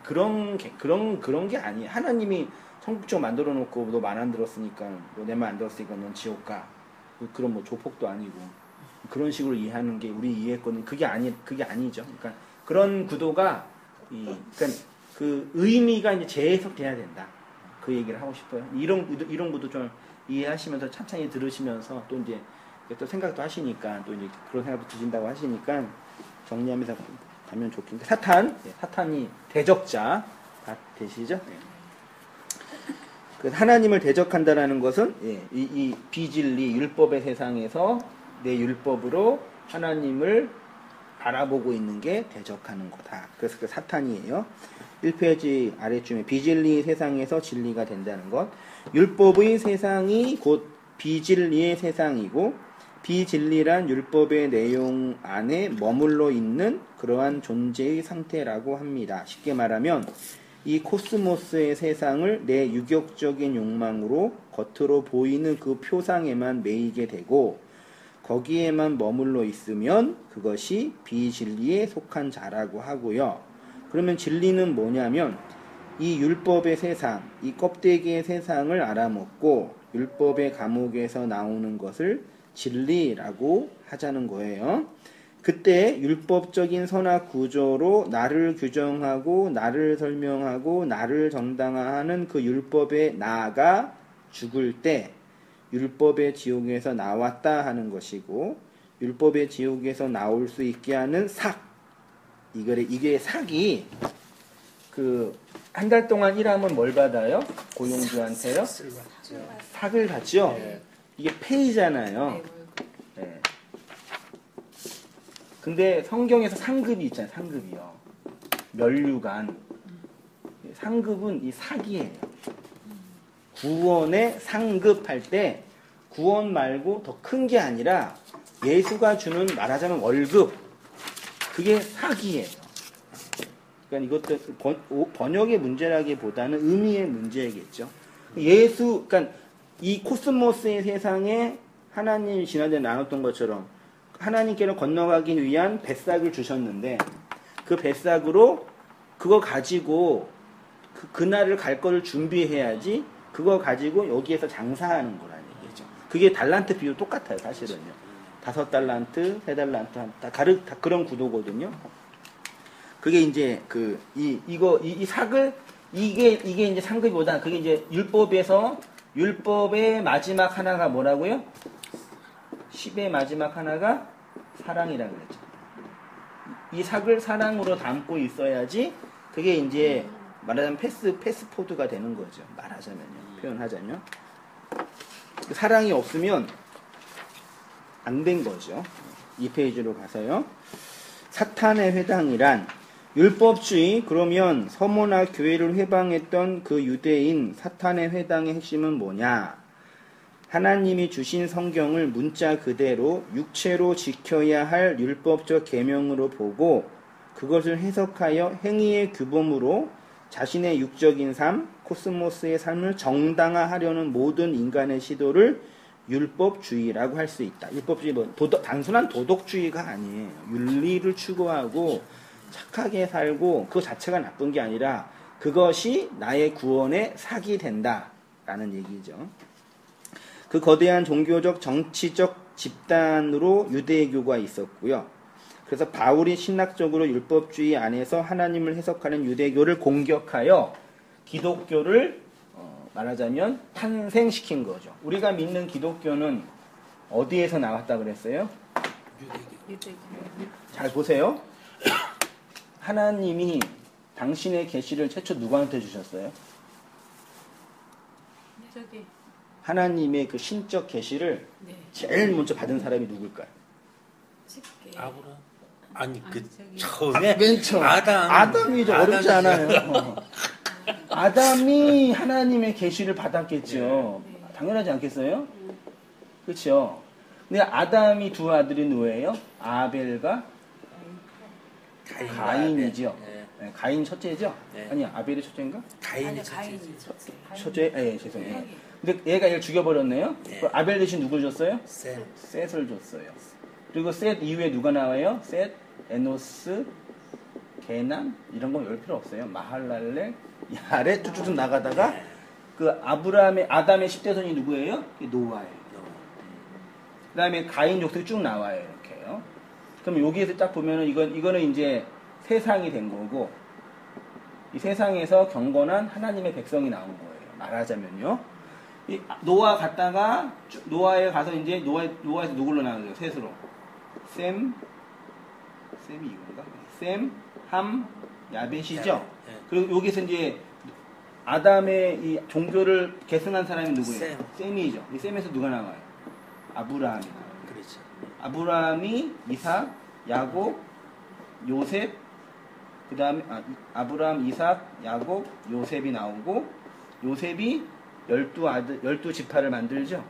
그런 게 아니에요. 하나님이 천국적 만들어 놓고 너 말 안 들었으니까 너 내 말 안 들었으니까 넌 지옥 가. 그런 뭐 조폭도 아니고 그런 식으로 이해하는 게 우리 이해권은 그게 아니죠. 그러니까 그런 구도가 그러니까 그 의미가 이제 재해석돼야 된다. 그 얘기를 하고 싶어요. 이런 것도 좀 이해하시면서 찬찬히 들으시면서 또 이제 또 생각도 하시니까 또 이제 그런 생각도 드신다고 하시니까 정리하면서 가면 좋겠는데 사탄이 대적자 다 되시죠? 그 하나님을 대적한다라는 것은 이 비진리 율법의 세상에서 내 율법으로 하나님을 바라보고 있는 게 대적하는 거다. 그래서 그 사탄이에요. 1페이지 아래쯤에 비진리 세상에서 진리가 된다는 것. 율법의 세상이 곧 비진리의 세상이고 비진리란 율법의 내용 안에 머물러 있는 그러한 존재의 상태라고 합니다. 쉽게 말하면 이 코스모스의 세상을 내 유격적인 욕망으로 겉으로 보이는 그 표상에만 매이게 되고 거기에만 머물러 있으면 그것이 비진리에 속한 자라고 하고요. 그러면 진리는 뭐냐면 이 율법의 세상, 이 껍데기의 세상을 알아먹고 율법의 감옥에서 나오는 것을 진리라고 하자는 거예요. 그때 율법적인 선악 구조로 나를 규정하고 나를 설명하고 나를 정당화하는 그 율법의 나가 죽을 때 율법의 지옥에서 나왔다 하는 것이고, 율법의 지옥에서 나올 수 있게 하는 삭, 이게 삭이 한 달 동안 일하면 뭘 받아요? 고용주한테요? 삭을 받죠? 이게 페이잖아요. 네. 근데 성경에서 상급이 있잖아요. 상급이요. 면류관. 상급은 이 삭이에요. 구원의 상급할 때 구원 말고 더 큰 게 아니라 예수가 주는 말하자면 월급. 그게 삭이에요. 그러니까 이것도 번역의 문제라기보다는 의미의 문제겠죠. 그러니까 이 코스모스의 세상에 하나님이 지난주에 나눴던 것처럼 하나님께로 건너가기 위한 뱃삭을 주셨는데 그 뱃삭으로 그거 가지고 그날을 갈 거를 준비해야지 그거 가지고 여기에서 장사하는 거라는 얘기죠. 그게 달란트 비유 똑같아요, 사실은요. 5달란트, 3달란트, 다 그런 구도거든요. 그게 이제 이 삭을 이게 이제 상급보다 그게 이제 율법의 마지막 하나가 뭐라고요? 10의 마지막 하나가 사랑이라고 그랬죠. 이 삭을 사랑으로 담고 있어야지 그게 이제 말하자면 패스포드가 되는 거죠. 말하자면요. 표현하자면. 사랑이 없으면 안 된 거죠. 2페이지로 가서요. 사탄의 회당이란 율법주의, 그러면 서모나 교회를 회방했던 그 유대인 사탄의 회당의 핵심은 뭐냐? 하나님이 주신 성경을 문자 그대로 육체로 지켜야 할 율법적 계명으로 보고 그것을 해석하여 행위의 규범으로 자신의 육적인 삶, 코스모스의 삶을 정당화하려는 모든 인간의 시도를 율법주의라고 할 수 있다. 율법주의 단순한 도덕주의가 아니에요. 윤리를 추구하고 착하게 살고 그 자체가 나쁜 게 아니라 그것이 나의 구원의 삭이 된다라는 얘기죠. 그 거대한 종교적 정치적 집단으로 유대교가 있었고요. 그래서 바울이 신학적으로 율법주의 안에서 하나님을 해석하는 유대교를 공격하여 기독교를 말하자면 탄생시킨 거죠. 우리가 믿는 기독교는 어디에서 나왔다 그랬어요? 유대교. 잘 보세요. 하나님이 당신의 계시를 최초 누구한테 주셨어요? 저기 하나님의 그 신적 계시를 네. 제일 먼저 받은 사람이 누굴까요? 쉽게. 아브라함. 아니 그 저기. 처음에 맨 처음. 아담이죠. 어렵지 않아요. 아담이 하나님의 계시를 받았겠죠. 당연하지 않겠어요? 그렇죠. 근데 아담이 두 아들이 누구예요? 아벨과 가인이죠. 네. 가인 첫째죠? 네. 아니 아벨이 첫째인가? 가인이 가인이 첫째. 첫째. 첫째, 예, 죄송해요. 형이. 근데 얘가 얘를 죽여버렸네요. 네. 그럼 아벨 대신 누굴 줬어요? 셈. 셋을 줬어요. 그리고 셋 이후에 누가 나와요? 셋, 에노스, 게남 이런 거 열 필요 없어요. 마할랄렐, 야렛 쭉쭉 나가다가 그 아담의 10대손이 누구예요? 노아예요. 그 다음에 가인 족속이 쭉 나와요. 이렇게요. 그럼 여기에서 딱 보면은 이거는 이제 세상이 된 거고 이 세상에서 경건한 하나님의 백성이 나온 거예요. 말하자면요. 이 노아 갔다가 노아에 가서 이제 노아에서 누굴로 나눠요? 셋으로. 셈이 이건가? 셈, 함, 야벳이죠. 네. 그리고 여기서 이제 아담의 이 종교를 계승한 사람이 누구예요? 셈이죠. 이 셈에서 누가 나와요? 아브라함이 나와요. 그렇죠. 아브라함이 이삭, 야곱, 요셉, 그 다음에 아브라함, 이삭, 야곱, 요셉이 나오고 요셉이 12지파를 만들죠.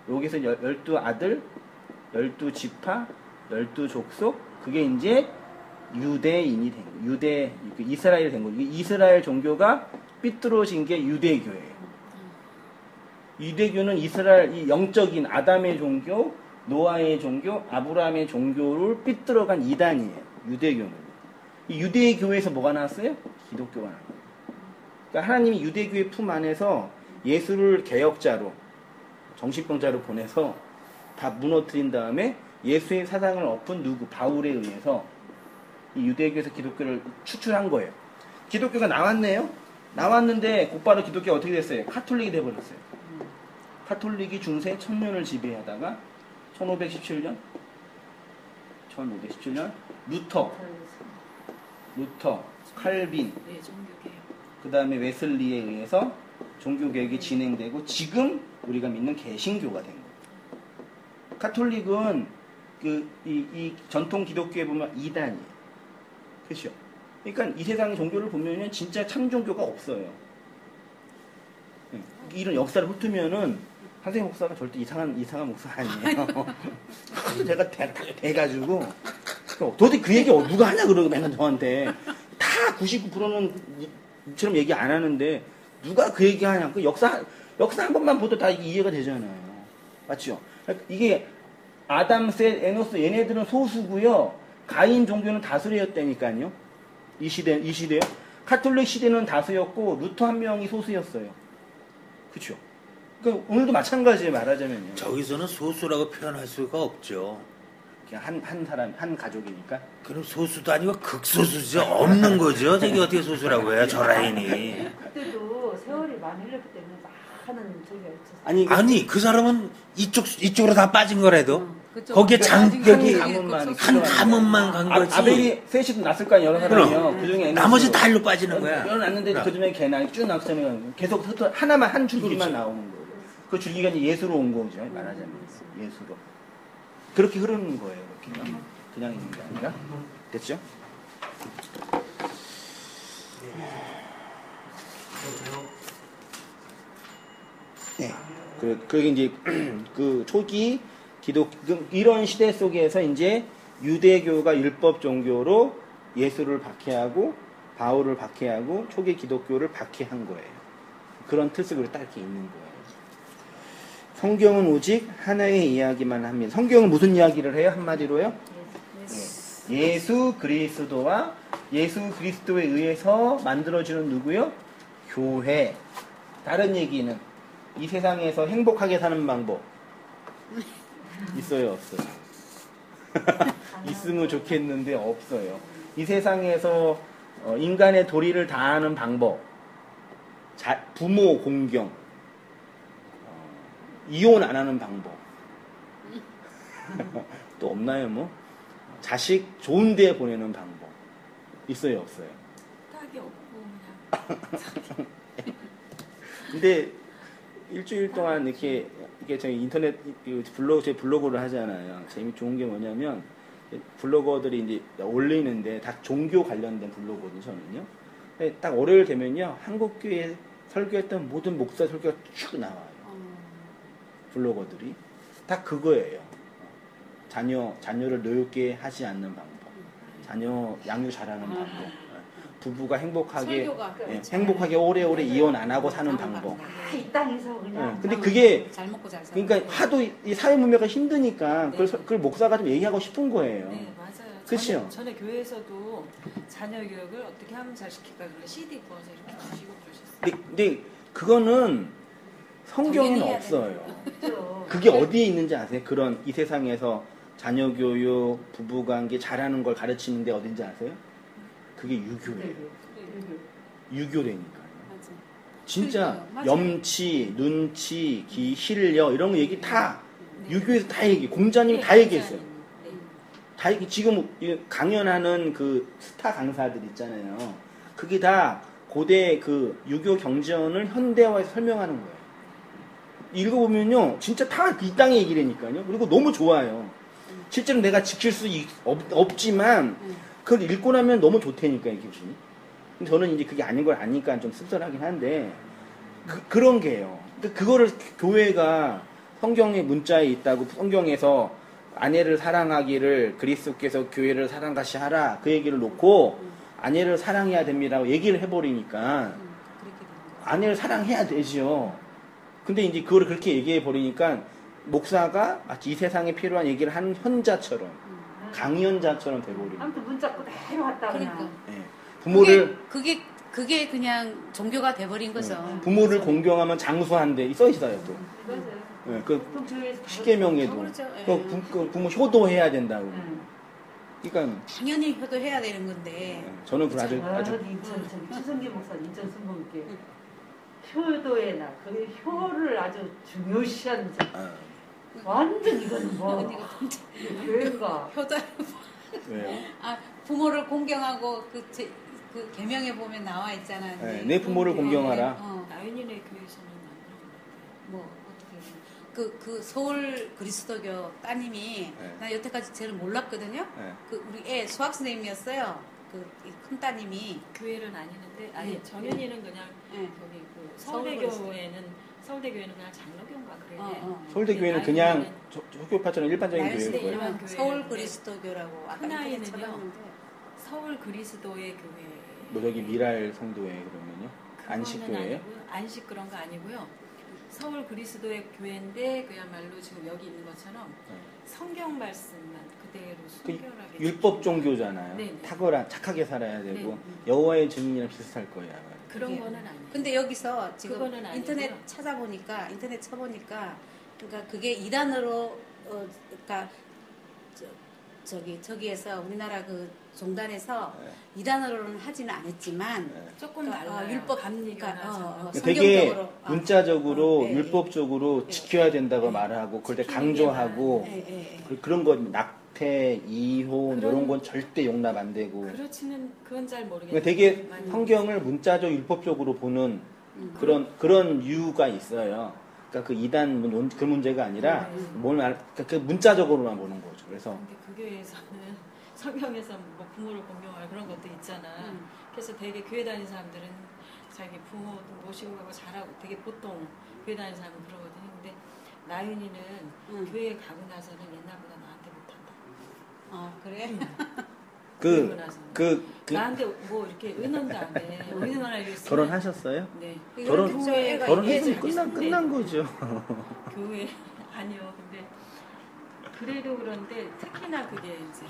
여기서 12아들, 12지파, 12족속, 그게 이제 유대인이 된 거예요. 이스라엘이 된 거예요. 이스라엘 종교가 삐뚤어진 게 유대교예요. 유대교는 이스라엘, 이 영적인 아담의 종교, 노아의 종교, 아브라함의 종교를 삐뚤어간 이단이에요. 유대교는. 이 유대교에서 뭐가 나왔어요? 기독교가 나온 거예요. 그러니까 하나님이 유대교의 품 안에서 예수를 개혁자로 정신병자로 보내서 다 무너뜨린 다음에 예수의 사상을 엎은 누구? 바울에 의해서 이 유대교에서 기독교를 추출한 거예요. 기독교가 나왔네요. 나왔는데 곧바로 기독교가 어떻게 됐어요? 카톨릭이 돼버렸어요. 카톨릭이 중세 1000년을 지배하다가 1517년 루터, 칼빈, 네, 종교개혁. 그 다음에 웨슬리에 의해서 종교개혁이 진행되고 지금 우리가 믿는 개신교가 된 거예요. 카톨릭은 이 전통 기독교에 보면 이단이에요. 그렇죠? 그러니까 이 세상의 종교를 보면은 진짜 참 종교가 없어요. 이런 역사를 훑으면은 한세희 목사가 절대 이상한 목사 아니에요. 제가 돼가지고 도대체 그 얘기 누가 하냐 그러고 맨날 저한테 다 99%는 이처럼 얘기 안 하는데 누가 그 얘기 하냐. 그 역사 한 번만 보도 다 이해가 되잖아요. 맞죠? 이게 아담, 셋, 에노스 얘네들은 소수고요. 가인 종교는 다수였다니까요. 이 시대요. 카톨릭 시대는 다수였고 루터 한 명이 소수였어요. 그렇죠? 그러니까 오늘도 마찬가지예요. 말하자면요. 저기서는 소수라고 표현할 수가 없죠. 그냥 한 사람, 한 가족이니까. 그럼 소수도 아니고 극소수죠. 없는 거죠. 저기 어떻게 소수라고 해요, 저 라인이. 그때도 세월이 많이 흘렀기 때문에 많은 저기가 있었어요. 아니, 그 사람은 이쪽으로 다 빠진 거라도 그쪽. 거기에 장벽이 가문만 한 가문만 간 거지. 아벨이 셋이 났을 거 아니야, 여러 사람이요. 그 중에 나머지 다 일로 빠지는 거야. 났는데 그 중에 걔는 쭉 나왔잖아요. 계속 하나만 한 줄기만 나오는 거예요. 그 줄기가 이제 예수로 온 거죠. 말하자면 예수로. 그렇게 흐르는 거예요. 이렇게. 그냥 있는 게 아니라. 됐죠? 네. 그게 이제 그 초기 이런 시대 속에서 이제 유대교가 율법 종교로 예수를 박해하고 바울을 박해하고 초기 기독교를 박해한 거예요. 그런 틀 속으로 딱 이렇게 있는 거예요. 성경은 오직 하나의 이야기만 합니다. 성경은 무슨 이야기를 해요? 한마디로요? 예수 그리스도와 예수 그리스도에 의해서 만들어지는 누구요? 교회. 다른 얘기는 이 세상에서 행복하게 사는 방법 있어요? 없어요? 있으면 좋겠는데 없어요. 이 세상에서 인간의 도리를 다하는 방법, 부모 공경, 이혼 안 하는 방법 또 없나요? 뭐 자식 좋은 데 보내는 방법 있어요? 없어요? 딱이 없고 그냥. 근데 일주일 동안 이렇게 저희 인터넷 제 블로그를 하잖아요. 좋은 게 뭐냐면 블로거들이 이제 올리는데 다 종교 관련된 블로거거든요. 저는요. 딱 월요일 되면요 한국교회 설교했던 모든 목사 설교가 쭉 나와요. 블로거들이 딱 그거예요. 자녀를 노엽게 하지 않는 방법, 자녀 양육 잘하는 방법, 부부가 행복하게 행복하게 오래오래 이혼 안 하고 사는 방법. 이 땅에서 그냥. 근데 그게 잘 먹고 잘 사는 그러니까 하도 이 사회 문명가 힘드니까 그걸 목사가 좀 얘기하고 싶은 거예요. 네, 맞아요. 그렇죠? 전에 교회에서도 자녀 교육을 어떻게 하면 잘 시킬까 그래 CD 구워서 이렇게 주시고 그러셨어요. 근데 그거는 성경에는 정리해야 없어요. 그렇죠. 그게 어디에 있는지 아세요? 그런 이 세상에서 자녀 교육, 부부 관계 잘하는 걸 가르치는데 어딘지 아세요? 그게 유교예요. 유교라니까요. 맞아. 진짜 맞아요. 염치, 눈치, 실려 이런 거 얘기 다 유교에서 다 얘기. 공자님이 다 얘기했어요. 다 얘기. 지금 강연하는 그 스타 강사들 있잖아요. 그게 다 고대 그 유교 경전을 현대화해서 설명하는 거예요. 읽어보면요, 진짜 다 이 땅의 얘기라니까요. 그리고 너무 좋아요. 실제로 내가 지킬 수 없지만 그걸 읽고 나면 너무 좋다니까 이 기분이. 저는 이제 그게 아닌 걸 아니까 좀 씁쓸하긴 한데 그런 게요. 그거를 교회가 성경의 문자에 있다고 성경에서 아내를 사랑하기를 그리스도께서 교회를 사랑같이 하라 그 얘기를 놓고 아내를 사랑해야 됩니다라고 얘기를 해버리니까 아내를 사랑해야 되지요. 근데 이제 그거를 그렇게 얘기해 버리니까 목사가 마치 이 세상에 필요한 얘기를 하는 현자처럼 강연자처럼 돼버리는. 아무튼 문자 그대로 왔다 그냥. 그러니까. 네. 부모를 그게 그게 그냥 종교가 돼버린 거죠. 부모를 공경하면 장수한대 써 있어요 또. 맞아요. 예, 그 보통 교회에서 십계명에도 그렇죠. 예. 그 부모 효도해야 된다고. 그러니까 당연히 효도해야 되는 건데. 저는 그 아주 인천 최성기 목사 인천 순복음교회 효도의 날, 그 효를 아주 중요시하는 완전 이거는 뭐 언니가 교회가 효도. 왜요? 아 부모를 공경하고 그 계명에 보면 나와 있잖아요. 네, 내 부모를 공경하라. 나윤이네 교회에서는 안 그런 것 같아요. 뭐 어떻게 그 서울 그리스도교 따님이 네. 나 여태까지 쟤를 몰랐거든요. 네. 그 우리 애 수학 선생님이었어요. 그 큰 따님이. 교회를 다니는데 아니 네. 정윤이는 그냥 네. 거기 그 서울 서울대교회는 그냥 장로교인가 그래. 서울대교회는 그냥 학교파처럼 일반적인 나윤 교회일 거예요. 일반 교회. 서울 그리스도교라고 아까 큰아이는요. 인터넷 찾았는데. 서울 그리스도의 교회. 뭐 저기 미랄 성도회 그러면요? 안식교회예요? 안식 그런 거 아니고요. 서울 그리스도의 교회인데 그야말로 지금 여기 있는 것처럼 성경 말씀만 그대로 순결하게 율법 종교잖아요. 네네. 탁월한 착하게 살아야 되고 네. 여호와의 증인이랑 비슷할 거예요. 아마. 그런 예. 거는 아니에요. 근데 여기서 지금 그거는 인터넷 아니고요. 찾아보니까 인터넷 쳐보니까 그러니까 그게 이단으로 그러니까 저기에서 우리나라 그 종단에서 네. 이단으로는 하지는 않았지만 조금 그러니까, 달라요. 율법 감리교나 그러니까, 되게 성경적으로, 문자적으로 네, 율법적으로 네. 지켜야 된다고 네. 말하고 그걸 때 지키는 강조하고 예. 그런 거 낙태, 이혼 그런- 이런 건 절대 용납 안 되고 그렇지는 그건 잘 그러니까 모르겠는데 되게 많이 성경을 문자적 율법적으로 보는 그런 이유가 있어요. 그러니까 그 이단 그 문제가 아니라 그러니까 그 문자적으로만 보는 거죠. 그래서 근데 그 교회에서는 성경에서 뭐 부모를 공경할 그런 것도 있잖아. 그래서 되게 교회 다니는 사람들은 자기 부모 모시고 가고 잘하고 되게 보통 교회 다니는 사람은 그러거든요. 근데 나윤이는 교회 가고 나서는 옛날보다 나한테 못한다. 아 그래? 그러고 나서는. 그 나한테 뭐 이렇게 은은도 안 해. 은은하게 있으면 결혼하셨어요? 네. 결혼했으면 애가 끝난 거죠. 교회 아니요. 근데 그래도 그런데 특히나 그게 이제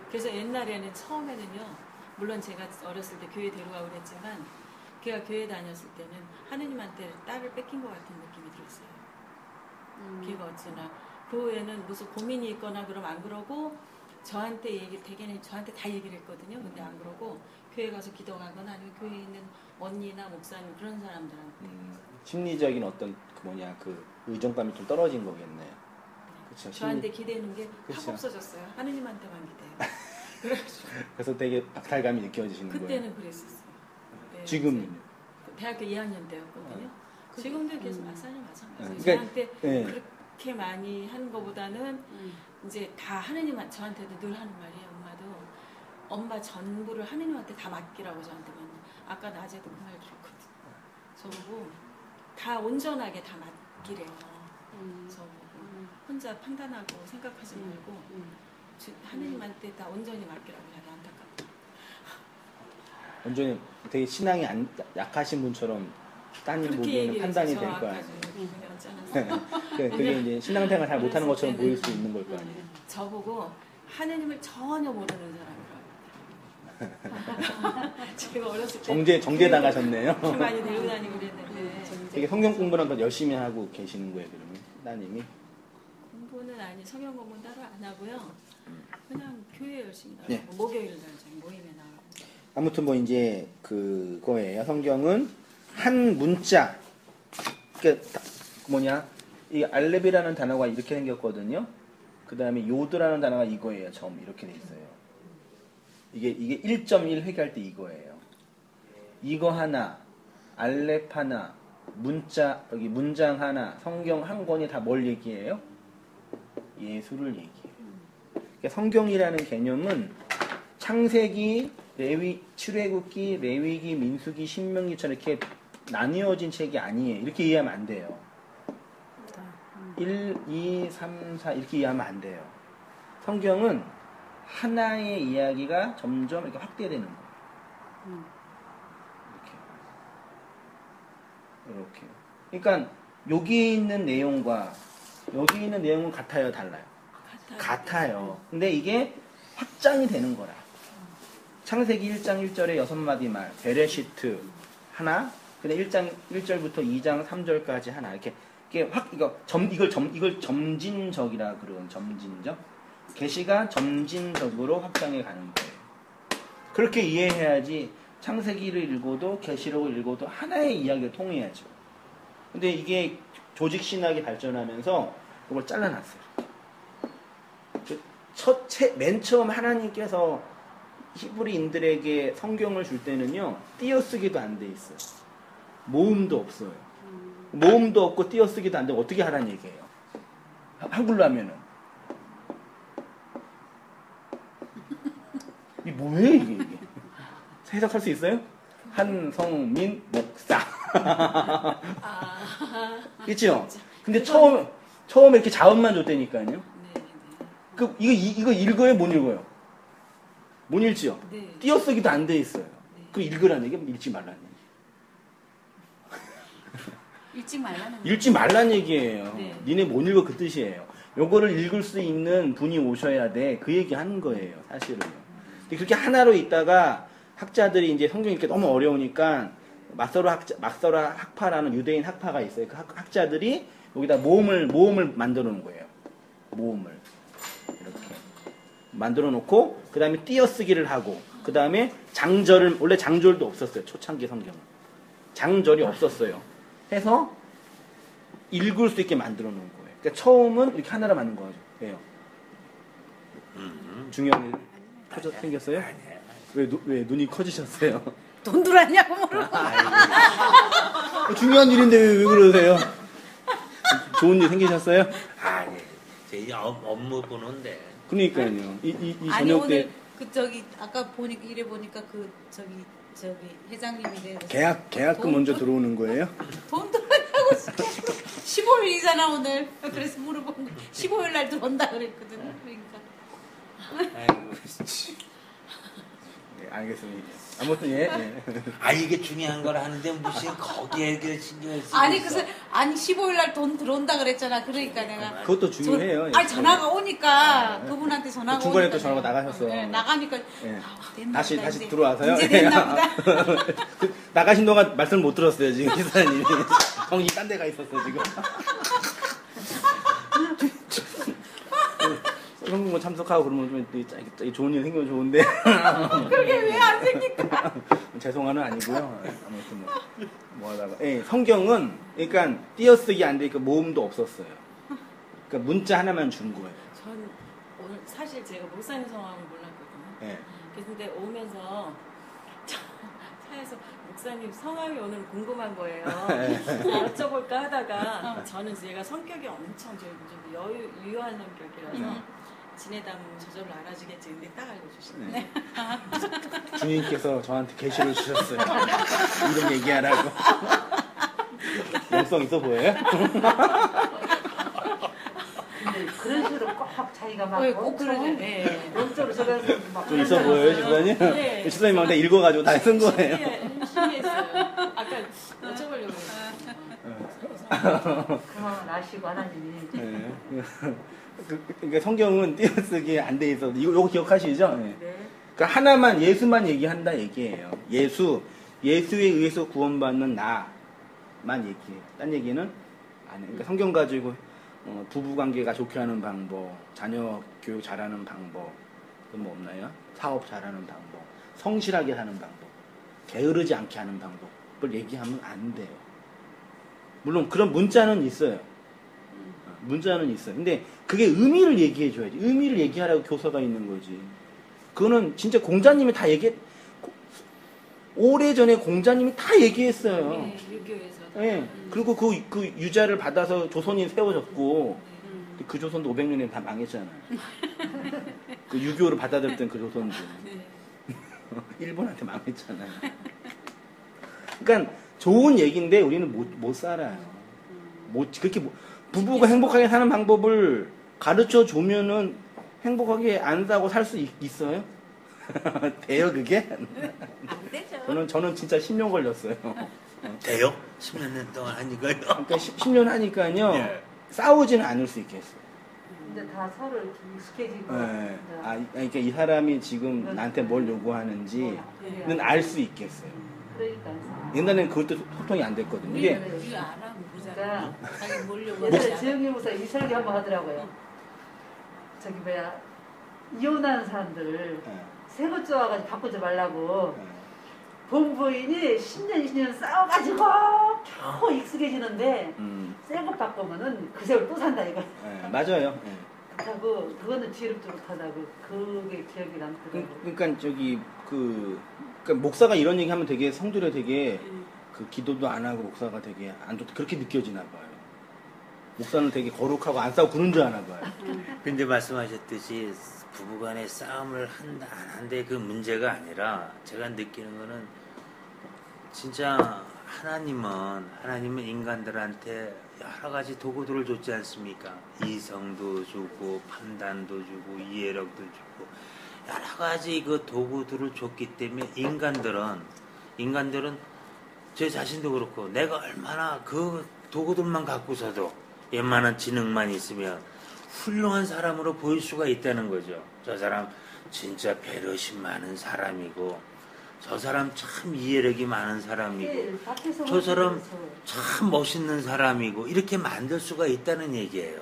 그래서 옛날에는 처음에는요. 물론 제가 어렸을 때 교회 데려가고 그랬지만 걔가 교회 다녔을 때는 하느님한테 딸을 뺏긴 것 같은 느낌이 들었어요. 걔가 어찌나 그 후에는 무슨 고민이 있거나 그럼 안 그러고 저한테 대개는 저한테 다 얘기를 했거든요. 근데 안 그러고 교회 가서 기도하거나 아니면 교회에 있는 언니나 목사님 그런 사람들한테 심리적인 어떤 그 의존감이 좀 떨어진 거겠네요. 그렇죠. 저한테 기대는 게 확 그쵸. 없어졌어요. 하느님한테만 기대요. 그래가지고 그래서 되게 박탈감이 느껴지시는 거예요. 그때는 그랬었어요. 네, 지금 이제 대학교 2학년 때였거든요. 지금도 계속 마찬가지예요. 그러니까, 저한테 네. 그렇게 많이 하는 것보다는 이제 다 저한테도 늘 하는 말이에요. 엄마 전부를 하느님한테 다 맡기라고 저한테 맨날. 아까 낮에도 그 말 들었거든요. 저보고 다 온전하게 다 맡기래요. 저보고 혼자 판단하고 생각하지 말고 하느님한테 다 온전히 맡기라고 하니 안타깝다. 완전히 되게 신앙이 약하신 분처럼 따님 보기에는 판단이 될 거 아니에요. 그게 이제 신앙생활 잘 못하는 것처럼 보일 수 있는 걸 거 아니에요. 저보고 하느님을 전혀 모르는 사람이라고. 제가 어렸을 때 정제 당하셨네요. 그렇게 많이 데리고 다니고 그랬는데 되게 성경 공부랑 더 열심히 하고 계시는 거예요, 그러면 따님이. 공부는 성경 공부는 따로 안 하고요. 그냥 교회 열심히 나가고 네. 목요일 날 저희 모임에 나가고. 아무튼 뭐 이제 그거예요. 성경은 한 문자. 그러니까 이 알렙이라는 단어가 이렇게 생겼거든요. 그 다음에 요드라는 단어가 이거예요. 점 이렇게 돼 있어요. 이게 1.1 회개할 때 이거예요. 이거 하나, 알렙 하나, 여기 문장 하나, 성경 한 권이 다 뭘 얘기해요? 예수를 얘기해요. 그러니까 성경이라는 개념은 창세기, 출애굽기, 레위기, 민수기, 신명기처럼 이렇게 나뉘어진 책이 아니에요. 이렇게 이해하면 안 돼요. 1, 2, 3, 4 이렇게 이해하면 안 돼요. 성경은 하나의 이야기가 점점 이렇게 확대되는 거예요. 이렇게. 그러니까 여기 있는 내용과 여기 있는 내용은 같아요, 달라요? 같아요. 근데 이게 확장이 되는 거라. 창세기 1장 1절에 6마디 말, 베레시트 하나, 근데 1장 1절부터 2장 3절까지 하나, 이렇게 이걸 점진적이라 그러는 점진적. 계시가 점진적으로 확장해 가는 거예요. 그렇게 이해해야지 창세기를 읽어도 계시록을 읽어도 하나의 이야기를 통해야죠. 근데 이게 조직 신학이 발전하면서 이걸 잘라놨어요. 맨 처음 하나님께서 히브리인들에게 성경을 줄 때는요, 띄어쓰기도 안 돼 있어요. 모음도 없어요. 모음도 없고 띄어쓰기도 안 되고 어떻게 하라는 얘기예요. 한글로 하면은. 이게 뭐예요, 이게? 해석할 수 있어요? 한성민 목사. 그렇죠? 근데 처음에 이렇게 자음만 줬다니까요. 이거 읽어요? 못 읽어요? 못 읽지요? 네. 띄어쓰기도 안 돼 있어요. 네. 그 읽으라는 얘기, 읽지 말라는 얘기. 읽지 말라는 얘기예요. 네. 니네 못 읽어 그 뜻이에요. 요거를 읽을 수 있는 분이 오셔야 돼. 그 얘기 하는 거예요, 사실은. 근데 그렇게 하나로 있다가 학자들이 이제 성경 읽기 너무 어려우니까 막서라 학파라는 유대인 학파가 있어요. 그 학자들이 여기다 모음을 만들어 놓은 거예요. 모음을. 이렇게 만들어 놓고 그 다음에 띄어쓰기를 하고 그 다음에 장절을 원래 장절도 없었어요. 초창기 성경은 장절이 없었어요. 해서 읽을 수 있게 만들어 놓은 거예요. 그러니까 처음은 이렇게 하나로 만든 거죠. 왜요? 중요한 일 생겼어요? 왜 눈이 커지셨어요? 돈 들었냐고 물어봐. 중요한 일인데 왜 그러세요? 좋은 일 생기셨어요? 아니, 제 업무 보는데. 그러니까요. 이 아니 저녁 오늘 때 아까 보니까 저기 회장님이 내려서 계약금 먼저 들어오는 거예요? 돈 들었냐고 15일이잖아 오늘. 그래서 물어본 거 15일 날 들어온다 그랬거든. 그러니까. 아이고, 네, 알겠습니다. 아무튼 예. 아 이게 중요한 걸 하는데 무슨 거기에 신경을 쓰고 아니 있어. 그래서 15일 날 돈 들어온다 그랬잖아. 그러니까 내가 그것도 중요해요. 아니 전화가 오니까 그분한테 전화가 중간에 오니까 또 전화가 나가셨어. 네, 나가니까 예. 됐나 다시 보다, 이제. 들어와서요. 이제 됐나 보다. 나가신 동안 말씀을 못 들었어요. 지금 기사님이 정이 딴 데가 있었어 지금. 성공을 참석하고 그러면 좀 좋은 일 생기면 좋은데. 그게 왜 안 생길까? 죄송한은 아니고요. 아무튼 뭐 하다가 성경은 그러니까 띄어쓰기 안 되니까 모음도 없었어요. 그러니까 문자 하나만 준 거예요. 전 오늘 사실 제가 목사님 성함을 몰랐거든요. 예. 근데 오면서 차에서 목사님 성함이 오늘 궁금한 거예요. 여쭤볼까 하다가 저는 제가 성격이 엄청 좀 유효한 성격이라서 지내다 보면 저절로 알아주겠지. 근데 딱 알려주시네. 네. 주님께서 저한테 계시를 주셨어요. 이런 얘기하라고. 영성 있어 보여요? 근데 그런 식으로 꼭 자기가 막 꼭 그러죠. 네. 영적으로 저래서 막 좀 있어 보여요, 집사님? 네. 집사님한테 읽어가지고 다 쓴 거예요. 신기했어요. 아까 여쭤보려고 그만 아시고 하나님이 네. 그러니까 성경은 띄어쓰기 안 돼 있어. 이거 기억하시죠? 네. 네. 그러니까 하나만 예수만 얘기한다 얘기예요. 예수에 의해서 구원받는 나만 얘기해요. 딴 얘기는 안 해요. 그러니까 성경 가지고 부부 관계가 좋게 하는 방법, 자녀 교육 잘하는 방법, 뭐 없나요? 사업 잘하는 방법, 성실하게 하는 방법, 게으르지 않게 하는 방법을 얘기하면 안 돼요. 물론 그런 문자는 있어요. 문자는 있어요. 근데 그게 의미를 얘기해 줘야지. 의미를 얘기하라고 교서가 있는 거지. 그거는 진짜 공자님이 다 오래전에 공자님이 다 얘기했어요. 네, 유교에서. 예. 그리고 그 유자를 받아서 조선이 세워졌고, 그 조선도 500년에 다 망했잖아요. 그 유교를 받아들였던 그 조선도. 일본한테 망했잖아요. 그러니까 좋은 얘기인데 우리는 못 살아요. 그렇게 부부가 행복하게 사는 방법을 가르쳐 주면은 행복하게 안 사고 살 수 있어요? 돼요, 그게? 안 되죠. 저는 진짜 10년 걸렸어요. 돼요? 10년 동안 하니까요. 그러니까 10년 하니까요. 예. 싸우지는 않을 수 있겠어요. 이제 다 서로 이렇게 익숙해지고. 네. 이제 그러니까 이 사람이 지금 나한테 뭘 요구하는지는 알 수 있겠어요. 그러니까. 옛날에는 그것도 소통이 안 됐거든요. 이게 우리 알아 보자. 그러니까 자기 모르려고 옛날에 하지 재영이 목사 이 설교 한번 하더라고요. 저기 뭐야 이혼하는 사람들을 네. 새 것 좋아가지고 바꾸지 말라고. 네. 본부인이 10년 20년 싸워가지고 겨우 익숙해지는데 새 것 바꾸면은 그 세월 또 산다 이거. 네, 맞아요. 네. 그렇다고 그거는 지혜롭지 못하다고 그게 기억이 남더라고. 그러니까 저기 그러니까 목사가 이런 얘기하면 되게 성들에 되게 그 기도도 안 하고 목사가 되게 안 좋다 그렇게 느껴지나 봐요. 목사는 되게 거룩하고 안 싸우고 그런 줄 아나 봐요. 근데 말씀하셨듯이 부부간에 싸움을 한다 안 한데 그 문제가 아니라 제가 느끼는 거는 진짜 하나님은 인간들한테 여러 가지 도구들을 줬지 않습니까? 이성도 주고 판단도 주고 이해력도 주고 여러 가지 그 도구들을 줬기 때문에 인간들은 제 자신도 그렇고 내가 얼마나 그 도구들만 갖고서도 웬만한 지능만 있으면 훌륭한 사람으로 보일 수가 있다는 거죠. 저 사람 진짜 배려심 많은 사람이고 저 사람 참 이해력이 많은 사람이고 저 사람 참 멋있는 사람이고 이렇게 만들 수가 있다는 얘기예요.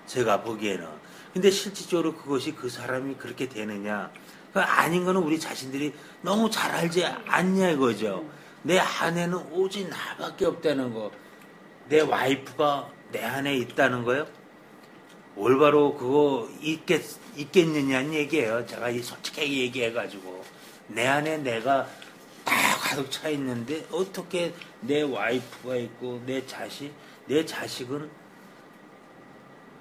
제가 보기에는. 근데 실질적으로 그것이 그 사람이 그렇게 되느냐 아닌 거는 우리 자신들이 너무 잘 알지 않냐 이거죠. 내 아내는 오직 나밖에 없다는 거. 내 와이프가 내 안에 있다는 거요? 올바로 그거 있겠느냐는 얘기예요. 제가 솔직하게 얘기해가지고 내 안에 내가 다 가득 차 있는데 어떻게 내 와이프가 있고 내 자식은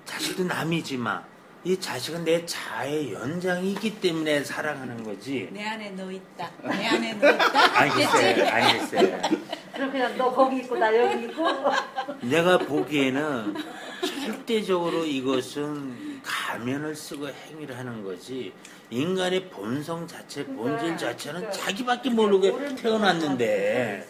자식도 남이지만 이 자식은 내 자아의 연장이기 때문에 사랑하는 거지. 내 안에 너 있다. 내 안에 너 있다. 아니겠어요. 그럼 그냥 너 거기 있고 나 여기 있고. 내가 보기에는 절대적으로 이것은 가면을 쓰고 행위를 하는 거지 인간의 본성 자체, 본질 자체는 자기밖에 모르게 태어났는데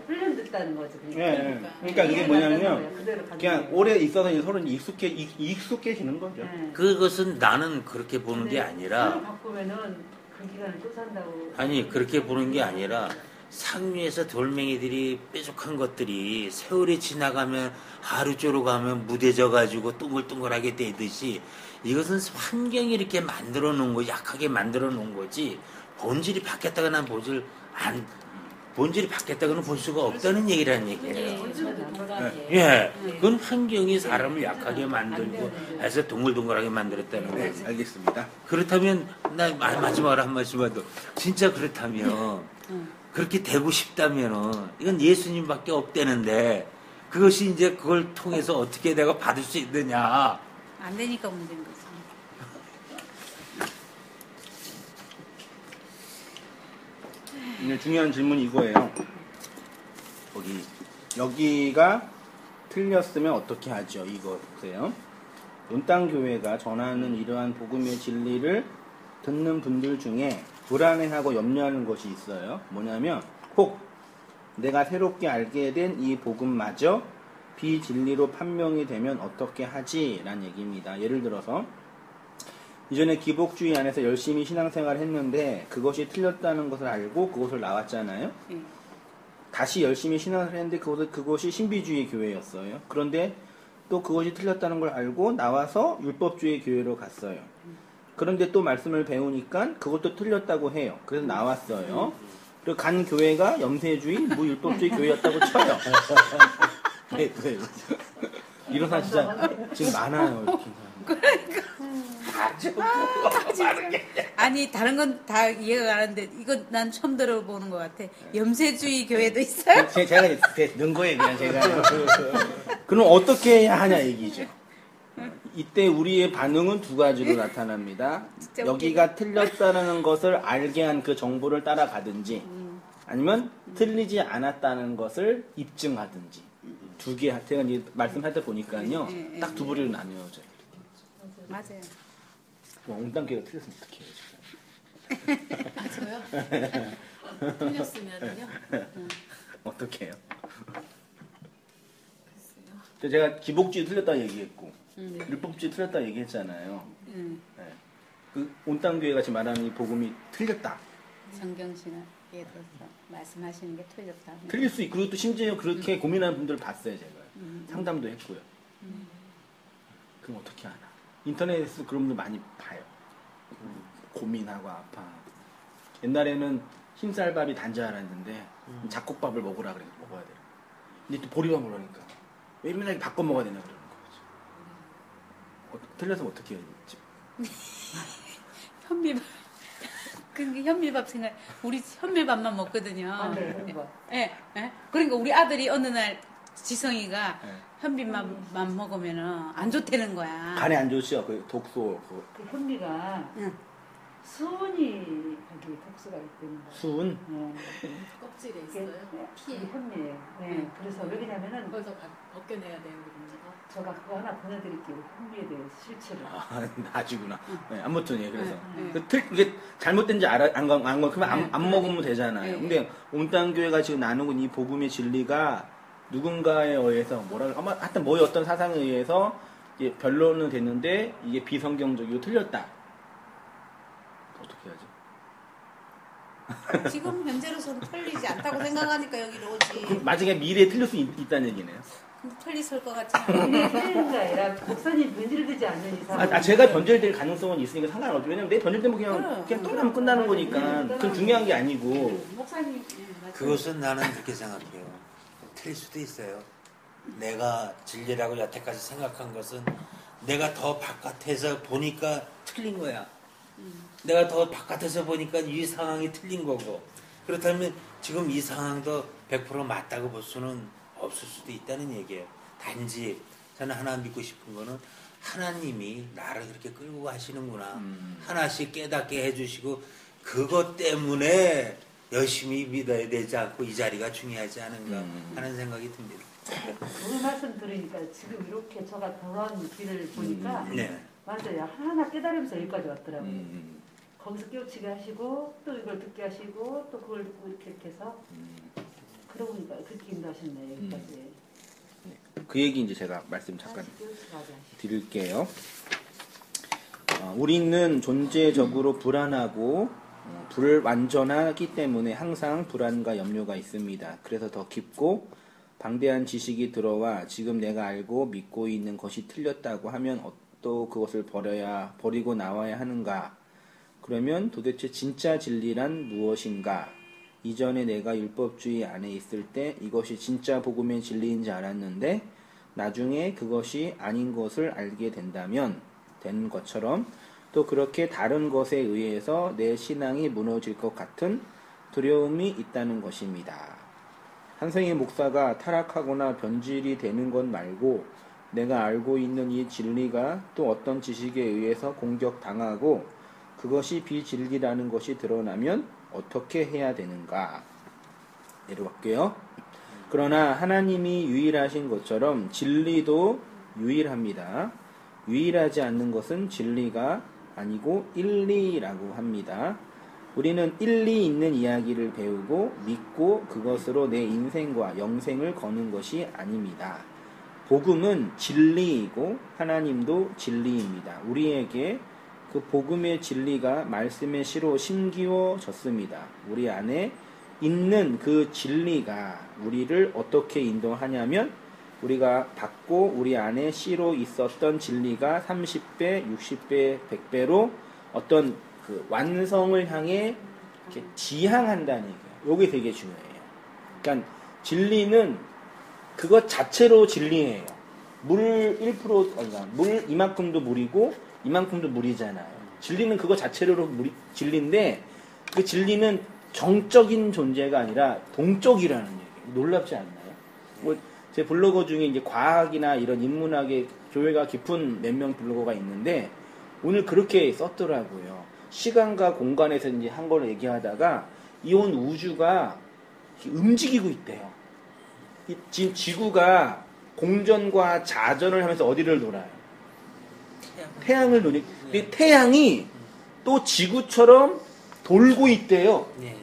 훈련됐다는 거죠. 네, 그러니까 그게 뭐냐면 그냥 오래 있어서 이제 서로 익숙해지는 거죠. 네. 그것은 나는 그렇게 보는 게 아니라 서로 바꾸면은 그 기간을 또 산다고. 아니 그렇게 보는 게 아니라 상류에서 돌멩이들이 뾰족한 것들이 세월이 지나가면 하루쪼록 가면 무뎌져 가지고 둥글둥글하게 되듯이 이것은 환경이 이렇게 만들어 놓은 거 약하게 만들어 놓은 거지 본질이 바뀌었다거나 본질이 바뀌었다고는 볼 수가 없다는 얘기라는 얘기예요. 예, 그건 환경이 사람을 약하게 만들고 해서 동글동글하게 만들었다는 네, 거지. 알겠습니다. 그렇다면 나 마지막으로 한 말씀만 더. 진짜 그렇다면 그렇게 되고 싶다면은 이건 예수님밖에 없다는데 그것이 이제 그걸 통해서 어떻게 내가 받을 수 있느냐? 안 되니까 문제인 거지. 중요한 질문이 이거예요. 여기가 틀렸으면 어떻게 하죠? 이거 보세요. 논땅교회가 전하는 이러한 복음의 진리를 듣는 분들 중에 불안해하고 염려하는 것이 있어요. 뭐냐면 혹 내가 새롭게 알게 된 이 복음마저 비진리로 판명이 되면 어떻게 하지? 라는 얘기입니다. 예를 들어서 이전에 기복주의 안에서 열심히 신앙생활을 했는데 그것이 틀렸다는 것을 알고 그곳을 나왔잖아요. 다시 열심히 신앙을 했는데 그것이 신비주의 교회였어요. 그런데 또 그것이 틀렸다는 걸 알고 나와서 율법주의 교회로 갔어요. 그런데 또 말씀을 배우니까 그것도 틀렸다고 해요. 그래서 나왔어요. 그리고 간 교회가 염세주의, 무율법주의 교회였다고 쳐요. 네. 이런 사람 진짜 지금 많아요. 이렇게. 아니 다른 건 다 이해가 가는데 이건 난 처음 들어보는 것 같아. 염세주의 교회도 있어요? 제가 넣은 거예요, 그냥 제가. 그럼 어떻게 해야 하냐 얘기죠. 이때 우리의 반응은 두 가지로 나타납니다. 여기가 틀렸다는 것을 알게 한 그 정보를 따라가든지 아니면 틀리지 않았다는 것을 입증하든지 두 개, 제가 이제 말씀할 때 보니까요 딱 두 부류로 나뉘어져요. 맞아요. 옹단계가 틀렸으면 어떻게 해요? 아, 저요? 틀렸으면요? 어떻게 해요? 글쎄요. 제가 기복주의 틀렸다고 얘기했고 율법주의 틀렸다 얘기했잖아요. 네. 그 온땅교회가 지금 말하는 이 복음이 틀렸다. 성경신학에 대해서 말씀하시는 게 틀렸다. 틀릴 수 있고 그리고 또 심지어 그렇게 고민하는 분들을 봤어요 제가. 상담도 했고요. 그럼 어떻게 하나? 인터넷에서 그런 분들 많이 봐요. 고민하고 아파하고. 옛날에는 흰쌀밥이 단자라는데 잡곡밥을 먹으라 그래 먹어야 돼요. 근데 또 보리밥 먹으니까 왜 맨날 바꿔 먹어야 되냐 그러는 거죠. 틀려서 어떻게 해야 되지? 현미밥. 그 현미밥 생각. 우리 현미밥만 먹거든요. 현미밥. 예. 예. 그러니까 우리 아들이 어느 날 지성이가 네. 현미밥만 먹으면은 안 좋다는 거야. 간에 안 좋죠. 그 독소, 그 현미가 응. 수은이 거기 독소가 있다는 거. 수은. 네. 껍질에 이게 있어요. 피에. 현미예요. 네. 그래서 왜 그러냐면은 거기서 벗겨내야 돼요, 그러면. 제가 그거 하나 보내드릴게요. 현미에 대해 실체를. 아, 나지구나. 네, 아무튼 예, 그래서 네. 이게 잘못된지 그러면 네. 안 먹으면 되잖아요. 네. 근데 온땅교회가 지금 나누고 이 복음의 진리가 누군가에 의해서 아마 하여튼 뭐의 어떤 사상에 의해서 이게 변론은 됐는데 이게 비성경적이고 틀렸다. 어떻게 하죠? 지금 현재로서는 틀리지 않다고 생각하니까 여기로 오지. 그럼 나중에 미래에 틀릴 수 있다는 얘기네요. 근데 틀리실 것 같지 않아. 이게 틀리는 게 아니라 목사님 변질되지 않는 이상. 제가 변절될 가능성은 있으니까 상관없죠. 왜냐면 내 변절되면 그냥 떠나면 끝나는 거니까. 그건 중요한 게 아니고. 목사님. 예, 맞아요. 그것은 나는 그렇게 생각해요. 틀릴 수도 있어요. 내가 진리라고 여태까지 생각한 것은 내가 더 바깥에서 보니까 틀린 거야. 내가 더 바깥에서 보니까 이 상황이 틀린 거고. 그렇다면 지금 이 상황도 100% 맞다고 볼 수는 없을 수도 있다는 얘기예요. 단지 저는 하나 믿고 싶은 거는 하나님이 나를 그렇게 끌고 가시는구나. 하나씩 깨닫게 해주시고 그것 때문에 열심히 믿어야 되지 않고 이 자리가 중요하지 않은가 하는 생각이 듭니다. 오늘 말씀 들으니까 지금 이렇게 저가 돌아온 길을 보니까 네. 맞아요. 하나하나 깨달으면서 여기까지 왔더라고요. 거기서 깨우치게 하시고 또 이걸 듣게 하시고 또 그걸 듣고 이렇게 해서 그러고 보니까 그렇게 인도하셨네 여기까지. 그 얘기 이제 제가 말씀 잠깐 깨우치게 하게 하시고. 드릴게요. 우리는 존재적으로 불안하고 불완전하기 때문에 항상 불안과 염려가 있습니다. 그래서 더 깊고 방대한 지식이 들어와 지금 내가 알고 믿고 있는 것이 틀렸다고 하면 또 그것을 버리고 나와야 하는가? 그러면 도대체 진짜 진리란 무엇인가? 이전에 내가 율법주의 안에 있을 때 이것이 진짜 복음의 진리인지 알았는데 나중에 그것이 아닌 것을 알게 된다면 된 것처럼 또 그렇게 다른 것에 의해서 내 신앙이 무너질 것 같은 두려움이 있다는 것입니다. 한생의 목사가 타락하거나 변질이 되는 것 말고 내가 알고 있는 이 진리가 또 어떤 지식에 의해서 공격당하고 그것이 비진리라는 것이 드러나면 어떻게 해야 되는가? 내려갈게요. 그러나 하나님이 유일하신 것처럼 진리도 유일합니다. 유일하지 않는 것은 진리가 아니고 일리라고 합니다. 우리는 일리 있는 이야기를 배우고 믿고 그것으로 내 인생과 영생을 거는 것이 아닙니다. 복음은 진리이고 하나님도 진리입니다. 우리에게 그 복음의 진리가 말씀의 시로 심기워졌습니다. 우리 안에 있는 그 진리가 우리를 어떻게 인도하냐면 우리가 받고 우리 안에 씨로 있었던 진리가 30배, 60배, 100배로 어떤 그 완성을 향해 이렇게 지향한다는 얘기예요. 이게 되게 중요해요. 그러니까 진리는 그것 자체로 진리예요. 물 1%, 그러니까 물 이만큼도 물이고 이만큼도 물이잖아요. 진리는 그거 자체로 진리인데 그 진리는 정적인 존재가 아니라 동적이라는 얘기예요. 놀랍지 않나요? 제 블로거 중에 이제 과학이나 이런 인문학의 교회가 깊은 몇 명 블로거가 있는데 오늘 그렇게 썼더라고요. 시간과 공간에서 이제 한 걸 얘기하다가 이 온 우주가 움직이고 있대요. 지금 지구가 공전과 자전을 하면서 어디를 놀아요? 태양을 노니. 근데 태양이 또 지구처럼 돌고 있대요. 예.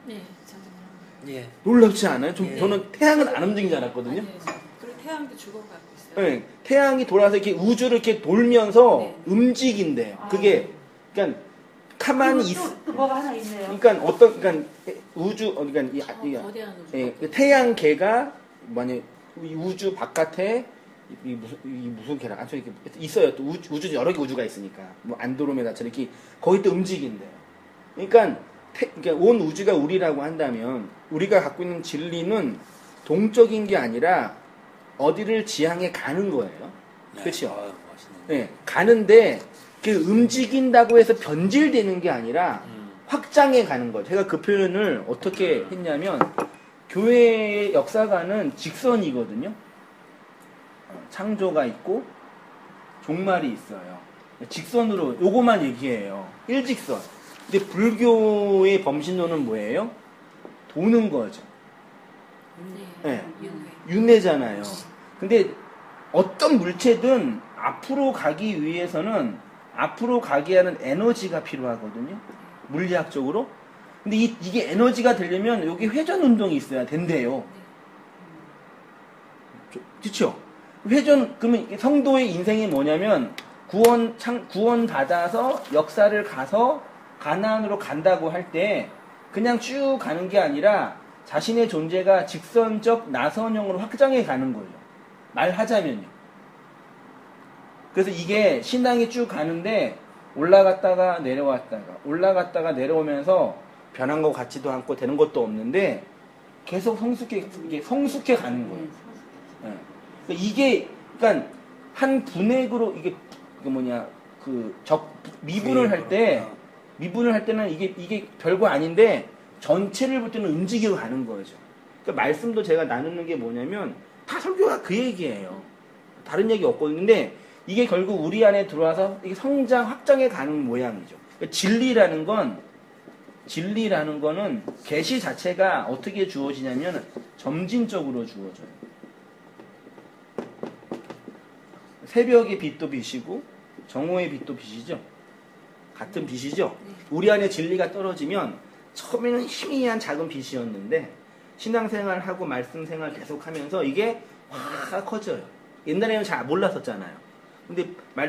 네, 저는 예. 놀랍지 않아요? 예. 저는 태양은 안 움직이지 않았거든요. 아니에요. 그리고 태양도 죽어가고 있어요. 네, 태양이 돌아서 이렇게 우주를 이렇게 돌면서 네. 움직인대요. 그게 그러니까 가만히 있. 또 뭐가 하나 있네요. 그러니까 그러니까 우주 그러니까 거대한 우주. 예, 그 태양계가 만약 이 우주 바깥에 이 무슨 개랑 안쪽에 이렇게 있어요. 또 우주 여러 개 우주가 있으니까 뭐 안드로메다처럼 이렇게 거기 또 움직인대요. 그러니까 온 우주가 우리라고 한다면 우리가 갖고 있는 진리는 동적인 게 아니라 어디를 지향해 가는 거예요. 그렇죠? 네, 가는데 그 움직인다고 해서 변질되는 게 아니라 확장해 가는 거예요. 제가 그 표현을 어떻게 했냐면 교회의 역사관은 직선이거든요. 창조가 있고 종말이 있어요. 직선으로 요거만 얘기해요. 일직선. 근데 불교의 범신론은 뭐예요? 도는 거죠. 네. 윤회잖아요. 근데 어떤 물체든 앞으로 가기 위해서는 앞으로 가게 하는 에너지가 필요하거든요. 물리학적으로. 근데 이게 에너지가 되려면 여기 회전 운동이 있어야 된대요. 그렇죠? 그러면 성도의 인생이 뭐냐면 구원 받아서 역사를 가서 가나안으로 간다고 할 때 그냥 쭉 가는 게 아니라 자신의 존재가 직선적 나선형으로 확장해 가는 거예요. 말하자면요. 그래서 이게 신앙이 쭉 가는데 올라갔다가 내려왔다가 내려오면서 변한 것 같지도 않고 되는 것도 없는데 계속 성숙해 가는 거예요. 이게 그러니까 한 분액으로 이게 미분을 할 때는 이게 별거 아닌데 전체를 볼 때는 움직여 가는 거죠. 그러니까 말씀도 제가 나누는 게 뭐냐면 다 설교가 그 얘기예요. 다른 얘기 없거든요. 근데 이게 결국 우리 안에 들어와서 이게 성장 확장해 가는 모양이죠. 그러니까 진리라는 거는 계시 자체가 어떻게 주어지냐면 점진적으로 주어져요. 새벽의 빛도 빛이고 정오의 빛도 빛이죠. 같은 빛이죠. 우리 안에 진리가 떨어지면 처음에는 희미한 작은 빛이었는데 신앙생활하고 말씀생활 계속하면서 이게 확 커져요. 옛날에는 잘 몰랐었잖아요. 근데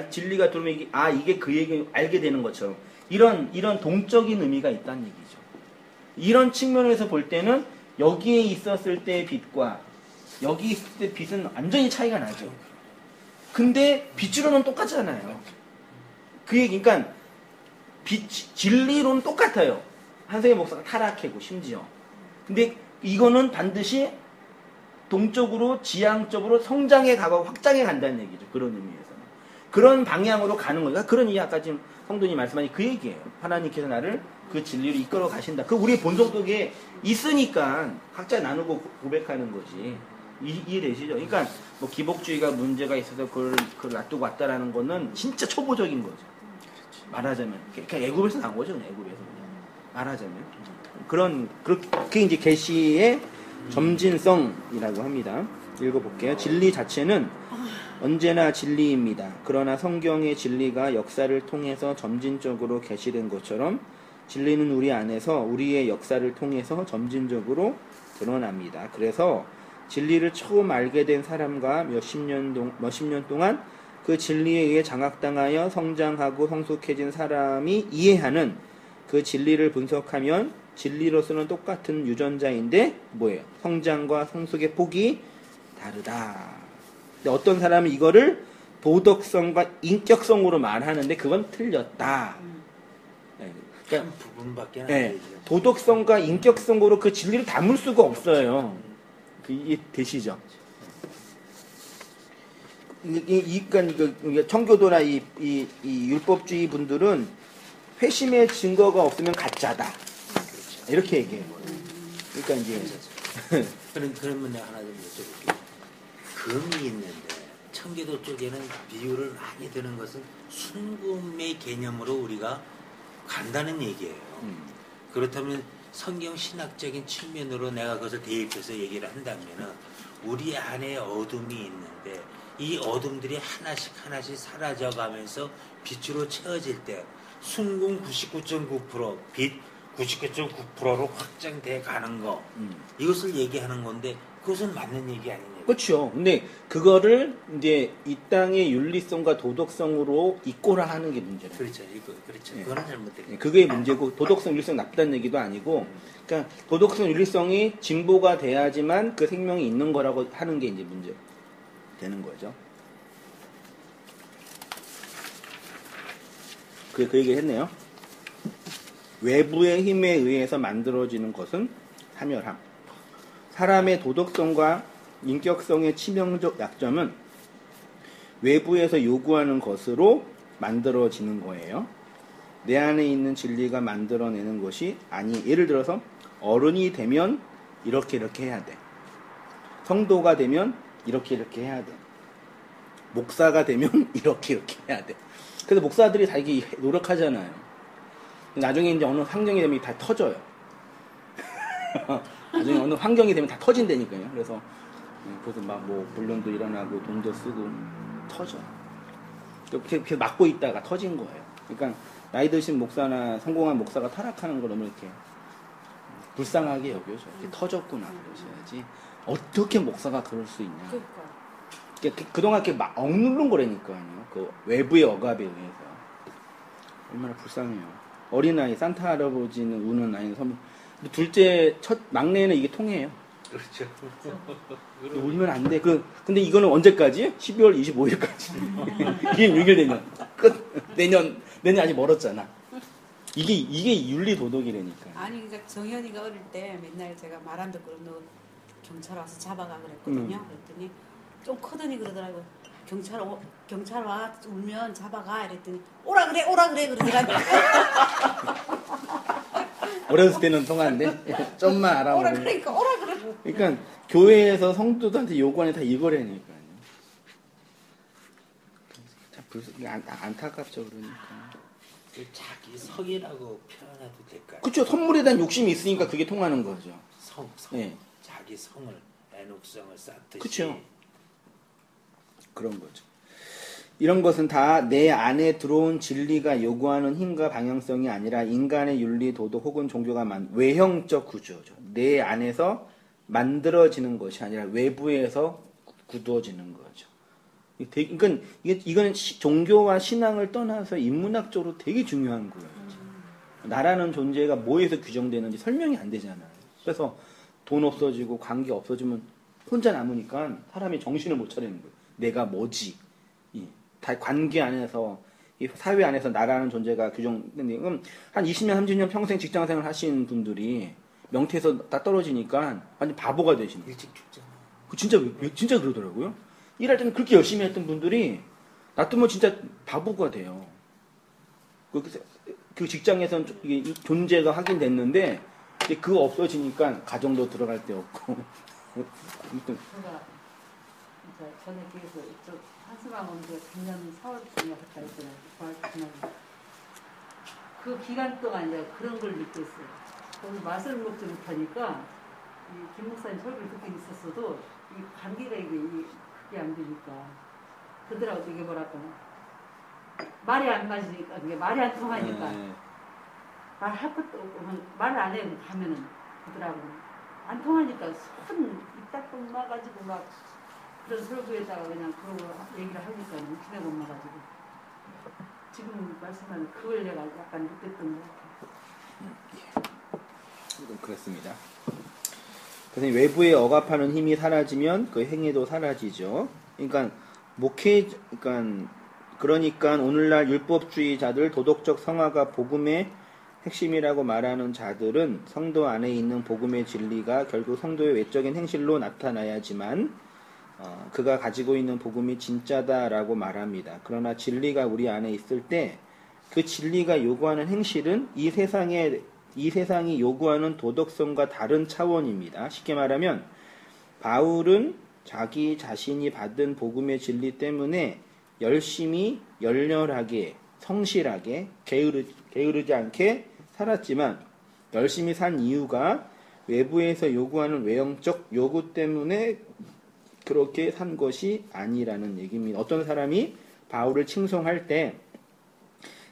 진리가 들어오면 이게 그 얘기 알게 되는 것처럼 이런 동적인 의미가 있다는 얘기죠. 이런 측면에서 볼 때는 여기에 있었을 때의 빛과 여기 있을 때 빛은 완전히 차이가 나죠. 근데 빛으로는 똑같잖아요. 그 얘기, 그러니까 진리로는 똑같아요. 한세희 목사가 타락하고 심지어. 근데 이거는 반드시 동적으로 지향적으로 성장해 가고 확장해 간다는 얘기죠. 그런 의미에서는. 그런 방향으로 가는 거니까 그런 얘기 아까 지금 성도님 말씀하신 그 얘기예요. 하나님께서 나를 그 진리로 이끌어 가신다. 그 우리 본성 속에 있으니까 각자 나누고 고백하는 거지. 이해되시죠? 그러니까 뭐 기복주의가 문제가 있어서 그걸 놔두고 왔다라는 거는 진짜 초보적인 거죠. 말하자면 그러니까 애굽에서 나온 거죠. 애굽에서 그냥 말하자면 그렇게 이제 계시의 점진성이라고 합니다. 읽어볼게요. 진리 자체는 언제나 진리입니다. 그러나 성경의 진리가 역사를 통해서 점진적으로 계시된 것처럼 진리는 우리 안에서 우리의 역사를 통해서 점진적으로 드러납니다. 그래서 진리를 처음 알게 된 사람과 몇십 년 동안 그 진리에 의해 장악당하여 성장하고 성숙해진 사람이 이해하는 그 진리를 분석하면 진리로서는 똑같은 유전자인데 뭐예요? 성장과 성숙의 폭이 다르다. 근데 어떤 사람은 이거를 도덕성과 인격성으로 말하는데 그건 틀렸다. 그러니까 한 부분밖에 안 네, 되죠. 도덕성과 인격성으로 그 진리를 담을 수가 없어요. 이게 되시죠? 그러니까 청교도나 이 율법주의 분들은 회심의 증거가 없으면 가짜다. 이렇게 얘기해요. 그러니까 이제 그러면 내가 하나 좀 여쭤볼게요. 금이 있는데 청교도 쪽에는 비유를 많이 드는 것은 순금의 개념으로 우리가 간다는 얘기예요. 그렇다면 성경 신학적인 측면으로 내가 그것을 대입해서 얘기를 한다면은 우리 안에 어둠이 있는데 이 어둠들이 하나씩 사라져가면서 빛으로 채워질 때 순금 99.9%, 빛 99.9%로 확장돼 가는 거 이것을 얘기하는 건데 그것은 맞는 얘기 아니냐고. 그렇죠. 근데 그거를 이제 이 땅의 윤리성과 도덕성으로 이꼬라 하는 게 문제라. 그렇죠. 이거 그렇죠. 예. 그거는 잘못된 거예요. 그게 문제고 도덕성, 윤리성 나쁘다는 얘기도 아니고, 그러니까 도덕성, 윤리성이 진보가 돼야지만 그 생명이 있는 거라고 하는 게 이제 문제 되는 거죠. 그 얘기를 했네요. 외부의 힘에 의해서 만들어지는 것은 사멸함. 사람의 도덕성과 인격성의 치명적 약점은 외부에서 요구하는 것으로 만들어지는 거예요. 내 안에 있는 진리가 만들어내는 것이 아니. 예를 들어서 어른이 되면 이렇게 해야 돼. 성도가 되면 이렇게 해야 돼. 목사가 되면 이렇게 해야 돼. 그래서 목사들이 다 이게 노력하잖아요. 나중에 이제 어느 환경이 되면 다 터져요. 나중에 어느 환경이 되면 다 터진다니까요. 그래서 막 뭐 본론도 일어나고 돈도 쓰고 터져. 이렇게 막고 있다가 터진 거예요. 그러니까 나이 드신 목사나 성공한 목사가 타락하는 걸 너무 이렇게 불쌍하게 여겨져. 이렇게 터졌구나 그러셔야지. 어떻게 목사가 그럴 수 있냐. 그동안 이렇게 막 억누른 거라니까요. 그 외부의 억압에 의해서. 얼마나 불쌍해요. 어린아이, 산타 할아버지는 우는 아이는 선물. 둘째, 막내는 이게 통해요. 그렇죠. 울면 안 돼. 근데 이거는 언제까지? 12월 25일까지. 26일 되면. 끝. 내년 아직 멀었잖아. 이게 윤리 도덕이라니까. 아니 그러니까 정현이가 어릴 때 맨날 제가 말 안 듣고 너 경찰 와서 잡아가 그랬거든요. 그랬더니 좀 크더니 그러더라고. 경찰 와 울면 잡아가 이랬더니 오라 그래 그러더라고. 어렸을 때는 통한데 좀만 알아보고. 오라 그래. 그러니까 교회에서 성도들한테 요구하는 다 이거라니까요. 참 안타깝죠 그러니까. 자기 성이라고 표현해도 될까요? 그렇죠. 선물에 대한 욕심이 있으니까 그게 통하는 거죠. 성. 네. 자기 성을 애녹성을 쌓듯이. 그렇죠. 그런 거죠. 이런 것은 다 내 안에 들어온 진리가 요구하는 힘과 방향성이 아니라 인간의 윤리, 도덕 혹은 종교가 외형적 구조죠. 내 안에서 만들어지는 것이 아니라 외부에서 굳어지는 거죠. 그러니까 이거는 종교와 신앙을 떠나서 인문학적으로 되게 중요한 거예요. 나라는 존재가 뭐에서 규정되는지 설명이 안 되잖아요. 그래서 돈 없어지고 관계 없어지면 혼자 남으니까 사람이 정신을 못 차리는 거예요. 내가 뭐지? 다 관계 안에서 이 사회 안에서 나라는 존재가 규정되는데 한 20년, 30년 평생 직장생활 하신 분들이 명태에서 다 떨어지니까 완전 바보가 되시는 거예요. 일찍 죽잖아. 진짜 그러더라고요. 일할 때는 그렇게 열심히 했던 분들이 놔두면 진짜 바보가 돼요. 그 직장에서는 이게 존재가 확인됐는데 이제 그거 없어지니까 가정도 들어갈 데 없고. 아무튼 제가 이제 전에 기에서 이쪽 한수방 온 게 작년 4월쯤에 갔다 했잖아요. 그 기간 동안 이제 그런 걸 느꼈어요. 거기 맛을 먹지 못하니까 이 김 목사님 설교를 듣긴 있었어도 이 관계가 그게 안 되니까 그들하고 이게 뭐랄까 말이 안 맞으니까 그게 말이 안 통하니까 말할 것도 없고 말을 안 해도 가면은 그들하고 안 통하니까 손 이따금 마가지고 막 그런 설교에다가 그냥 그러고 얘기를 하니까 기대 못 나가지고 지금 말씀하는 그걸 내가 약간 느꼈던 것 같아요. 그렇습니다. 그래서 외부에 억압하는 힘이 사라지면 그 행위도 사라지죠. 그러니까 그러니까 오늘날 율법주의자들 도덕적 성화가 복음의 핵심이라고 말하는 자들은 성도 안에 있는 복음의 진리가 결국 성도의 외적인 행실로 나타나야지만 그가 가지고 있는 복음이 진짜다라고 말합니다. 그러나 진리가 우리 안에 있을 때 그 진리가 요구하는 행실은 이 세상이 요구하는 도덕성과 다른 차원입니다. 쉽게 말하면 바울은 자기 자신이 받은 복음의 진리 때문에 열심히 열렬하게 성실하게 게으르지 않게 살았지만 열심히 산 이유가 외부에서 요구하는 외형적 요구 때문에 그렇게 산 것이 아니라는 얘기입니다. 어떤 사람이 바울을 칭송할 때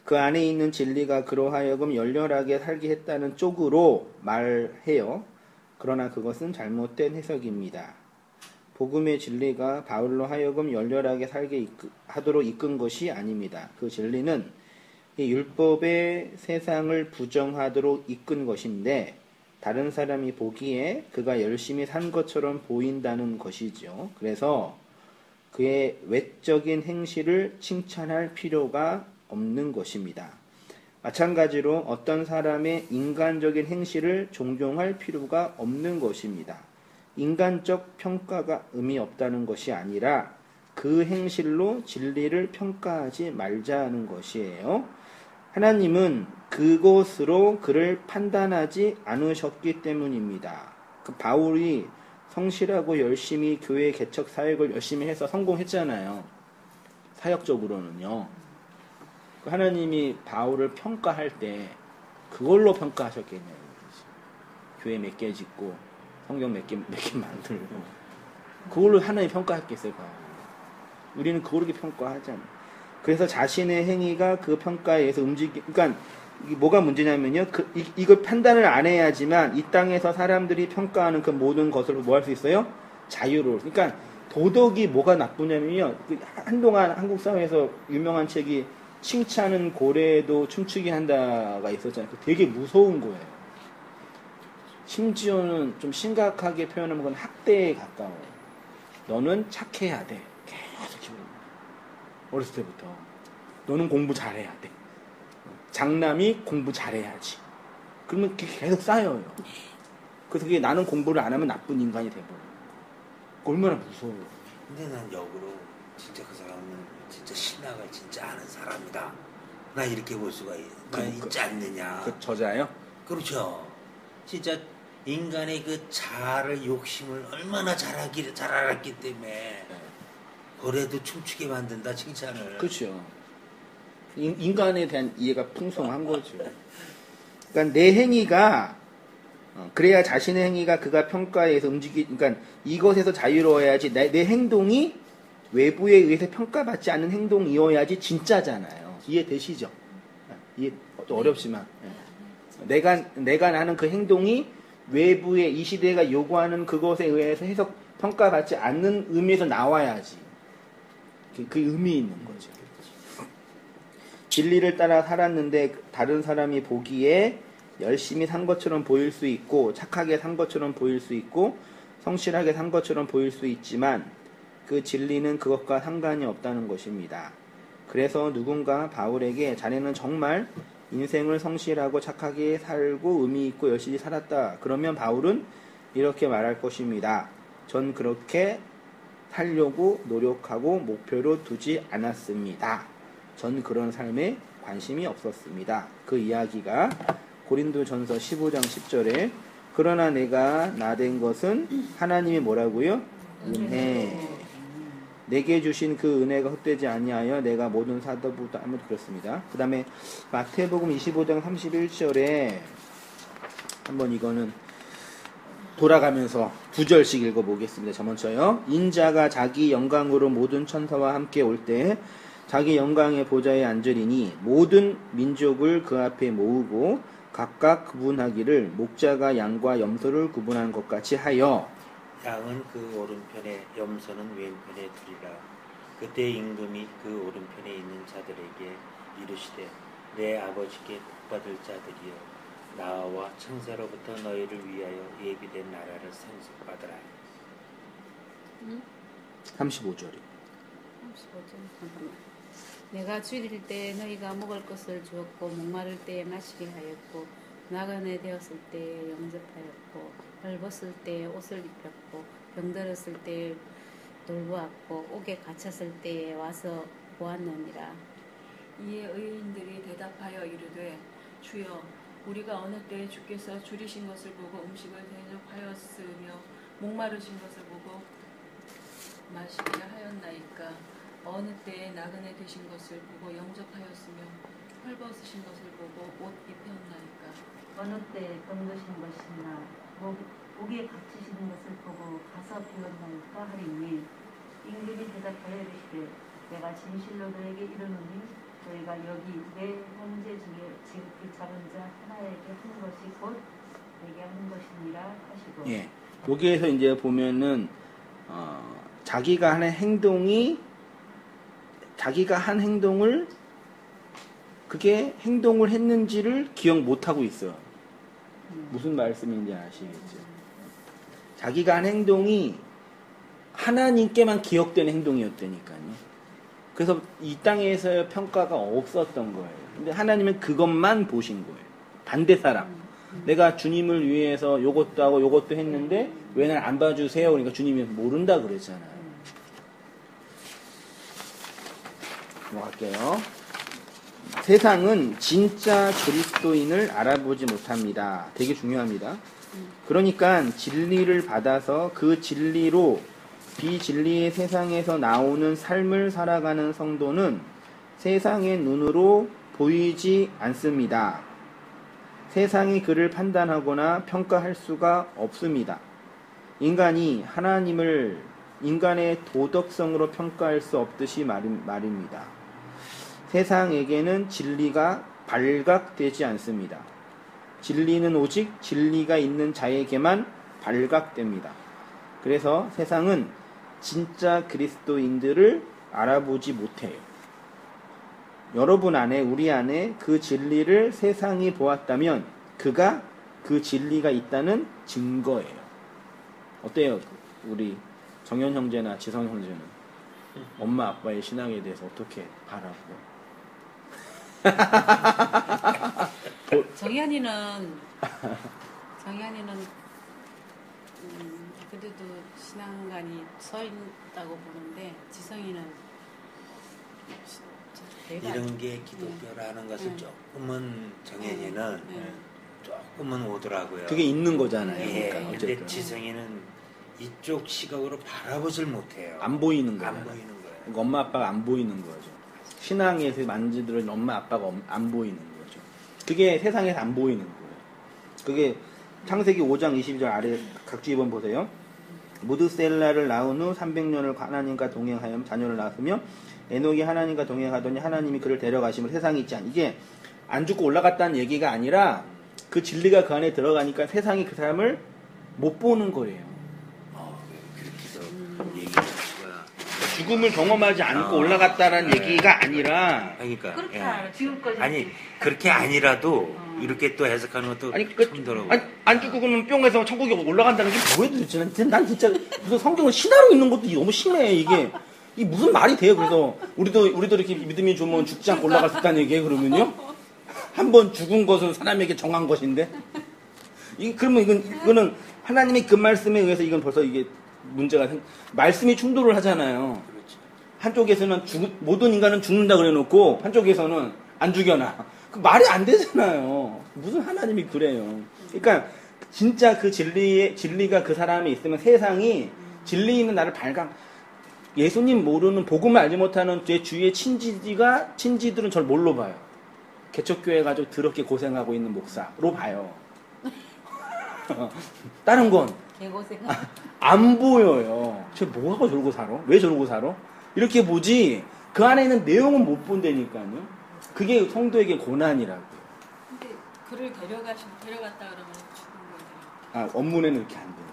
그 안에 있는 진리가 그로 하여금 열렬하게 살게 했다는 쪽으로 말해요. 그러나 그것은 잘못된 해석입니다. 복음의 진리가 바울로 하여금 열렬하게 살게 하도록 이끈 것이 아닙니다. 그 진리는 이 율법의 세상을 부정하도록 이끈 것인데 다른 사람이 보기에 그가 열심히 산 것처럼 보인다는 것이죠. 그래서 그의 외적인 행실을 칭찬할 필요가 없는 것입니다. 마찬가지로 어떤 사람의 인간적인 행실을 존경할 필요가 없는 것입니다. 인간적 평가가 의미 없다는 것이 아니라 그 행실로 진리를 평가하지 말자는 것이에요. 하나님은 그것으로 그를 판단하지 않으셨기 때문입니다. 그 바울이 성실하고 열심히 교회 개척 사역을 열심히 해서 성공했잖아요. 사역적으로는요. 하나님이 바울을 평가할 때 그걸로 평가하셨겠냐고. 교회 몇 개 짓고 성경 몇 개 만들고 그걸로 하나님 평가했겠어요. 바울. 우리는 그렇게 평가하잖아요. 그래서 자신의 행위가 그 평가에 의해서 그러니까 이게 뭐가 문제냐면요. 이걸 판단을 안 해야지만 이 땅에서 사람들이 평가하는 그 모든 것을 뭐 할 수 있어요? 자유로. 그러니까 도덕이 뭐가 나쁘냐면요. 한동안 한국 사회에서 유명한 책이 칭찬은 고래도 춤추게 한다가 있었잖아요. 되게 무서운 거예요. 심지어는 좀 심각하게 표현하면 그건 학대에 가까워요. 너는 착해야 돼. 계속 키우는 어렸을 때부터. 너는 공부 잘해야 돼. 장남이 공부 잘해야지. 그러면 그게 계속 쌓여요. 그래서 그게 나는 공부를 안 하면 나쁜 인간이 돼버려요. 얼마나 무서워요. 근데 난 역으로 진짜 그 사람은 진짜 신학을 진짜 아는 사람이다. 나 이렇게 볼 수가 있지 않느냐. 그 저자요? 그렇죠. 진짜 인간의 그 자아를 욕심을 얼마나 잘 알았기 때문에 고래도 춤추게 만든다 칭찬을. 그렇죠. 인간에 대한 이해가 풍성한 거죠. 그러니까 내 행위가 그래야 자신의 행위가 그가 평가에 의해서 그러니까 이것에서 자유로워야지 내 행동이 외부에 의해서 평가받지 않는 행동이어야지 진짜잖아요. 이해되시죠? 이해 어렵지만 내가 나는 그 행동이 외부의 이 시대가 요구하는 그것에 의해서 해석 평가받지 않는 의미에서 나와야지 그 의미 있는 거죠. 진리를 따라 살았는데 다른 사람이 보기에 열심히 산 것처럼 보일 수 있고 착하게 산 것처럼 보일 수 있고 성실하게 산 것처럼 보일 수 있지만 그 진리는 그것과 상관이 없다는 것입니다. 그래서 누군가 바울에게 자네는 정말 인생을 성실하고 착하게 살고 의미 있고 열심히 살았다. 그러면 바울은 이렇게 말할 것입니다. 전 그렇게 살려고 노력하고 목표로 두지 않았습니다. 전 그런 삶에 관심이 없었습니다. 그 이야기가 고린도전서 15장 10절에 그러나 내가 나된 것은 하나님이 뭐라고요? 은혜. 내게 주신 그 은혜가 헛되지 아니하여 내가 모든 사도보다 아무도 그렇습니다. 그 다음에 마태복음 25장 31절에 한번 이거는 돌아가면서 9절씩 읽어보겠습니다. 저 먼저요. 인자가 자기 영광으로 모든 천사와 함께 올 때 자기 영광의 보좌에 앉으리니 모든 민족을 그 앞에 모으고 각각 구분하기를 목자가 양과 염소를 구분한 것 같이 하여 양은 그 오른편에 염소는 왼편에 두리라. 그때 임금이 그 오른편에 있는 자들에게 이르시되 내 아버지께 복받을 자들이여 나와 천사로부터 너희를 위하여 예비된 나라를 상속받으라. 35절이 35절. 내가 줄일 때 너희가 먹을 것을 주었고 목마를 때에 마시게 하였고 나그네 되었을 때에 영접하였고 벌벗을 때에 옷을 입혔고 병들었을 때에 돌보았고 옥에 갇혔을 때에 와서 보았느니라. 이에 의인들이 대답하여 이르되 주여 우리가 어느 때에 주께서 줄이신 것을 보고 음식을 대접하였으며 목마르신 것을 보고 마시게 하였나이까. 어느 때에 나그네 되신 것을 보고 영접하였으며 헐벗으신 것을 보고 옷 입혔나이까. 어느 때 병드신 것이나 목에 갇히시는 것을 보고 가서 비웠나이까 하리니 임금이 대답하여 이르시되 내가 진실로 너에게 이르노니 너희가 여기 내 형제 중에 지극히 작은 자 하나에게 한 것이 곧 내게 한 것이니라 하시고. 예. 여기에서 이제 보면은 자기가 한 행동을 그게 행동을 했는지를 기억 못하고 있어. 무슨 말씀인지 아시겠죠? 자기가 한 행동이 하나님께만 기억되는 행동이었다니까요. 그래서 이 땅에서의 평가가 없었던 거예요. 근데 하나님은 그것만 보신 거예요. 반대 사람. 내가 주님을 위해서 요것도 하고 요것도 했는데 왜 날 안 봐주세요? 그러니까 주님이 모른다 그랬잖아요. 넘어갈게요. 세상은 진짜 그리스도인을 알아보지 못합니다. 되게 중요합니다. 그러니까 진리를 받아서 그 진리로 비진리의 세상에서 나오는 삶을 살아가는 성도는 세상의 눈으로 보이지 않습니다. 세상이 그를 판단하거나 평가할 수가 없습니다. 인간이 하나님을 인간의 도덕성으로 평가할 수 없듯이 말입니다. 세상에게는 진리가 발각되지 않습니다. 진리는 오직 진리가 있는 자에게만 발각됩니다. 그래서 세상은 진짜 그리스도인들을 알아보지 못해요. 여러분 안에, 우리 안에 그 진리를 세상이 보았다면 그가 그 진리가 있다는 증거예요. 어때요? 우리 정현 형제나 지성 형제는 엄마 아빠의 신앙에 대해서 어떻게 바라고? 정현이는 그래도 신앙관이 서 있다고 보는데 지성이는 이런 게 기독교라는 것은 조금은 정현이는 조금은 오더라고요. 그게 있는 거잖아요. 예, 그러니까 근데 어쨌든 지성이는 이쪽 시각으로 바라보질 못해요. 안 보이는 거예요. 안 보이는 거예요. 그러니까 엄마 아빠가 안 보이는 거죠. 신앙에서 만지들은 엄마 아빠가 안 보이는 거죠. 그게 세상에서 안 보이는 거예요. 그게 창세기 5장 22절 아래 각주 2번 보세요. 무드셀라를 낳은 후 300년을 하나님과 동행하여 자녀를 낳았으며 에녹이 하나님과 동행하더니 하나님이 그를 데려가심을 세상에 있지 않. 이게 안 죽고 올라갔다는 얘기가 아니라 그 진리가 그 안에 들어가니까 세상이 그 사람을 못 보는 거예요. 그렇게 얘기할 수가. 죽음을 경험하지 않고 올라갔다는 얘기가 아니라 그러니까 그렇게 예. 알아. 지금까지 아니 그렇게 아니라도 이렇게 또 해석하는 것도 아니 처음 들어보고. 안 죽고 그러면 뿅해서 천국에 올라간다는 게 뭐예요 도대체? 난 진짜 무슨 성경을 신화로 읽는 것도 너무 심해 이게. 이 무슨 말이 돼요? 그래서 우리도 이렇게 믿음이 좋으면 죽지 않고 올라갈 수 있다는 얘기예요. 그러면요? 한번 죽은 것은 사람에게 정한 것인데 그러면 이거는 하나님의 그 말씀에 의해서 이건 벌써 이게 문제가 말씀이 충돌을 하잖아요. 그렇죠. 한쪽에서는 모든 인간은 죽는다 그래놓고 한쪽에서는 안 죽여놔. 그 말이 안 되잖아요. 무슨 하나님이 그래요. 그러니까 진짜 그 진리가 그 사람에 있으면 세상이 진리 있는 나를 발각. 예수님 모르는 복음을 알지 못하는 제 주위의 친지들은 저를 뭘로 봐요? 개척교회 가지고 더럽게 고생하고 있는 목사로 봐요. 다른 건 개고생. 안 보여요. 쟤 뭐하고 저러고 살아? 왜 저러고 살아? 이렇게 보지 그 안에 있는 내용은 못 본다니까요. 그게 성도에게 고난이라고요. 근데 그를 데려갔다 그러면 죽은 거예요. 원문에는 이렇게 안 돼요.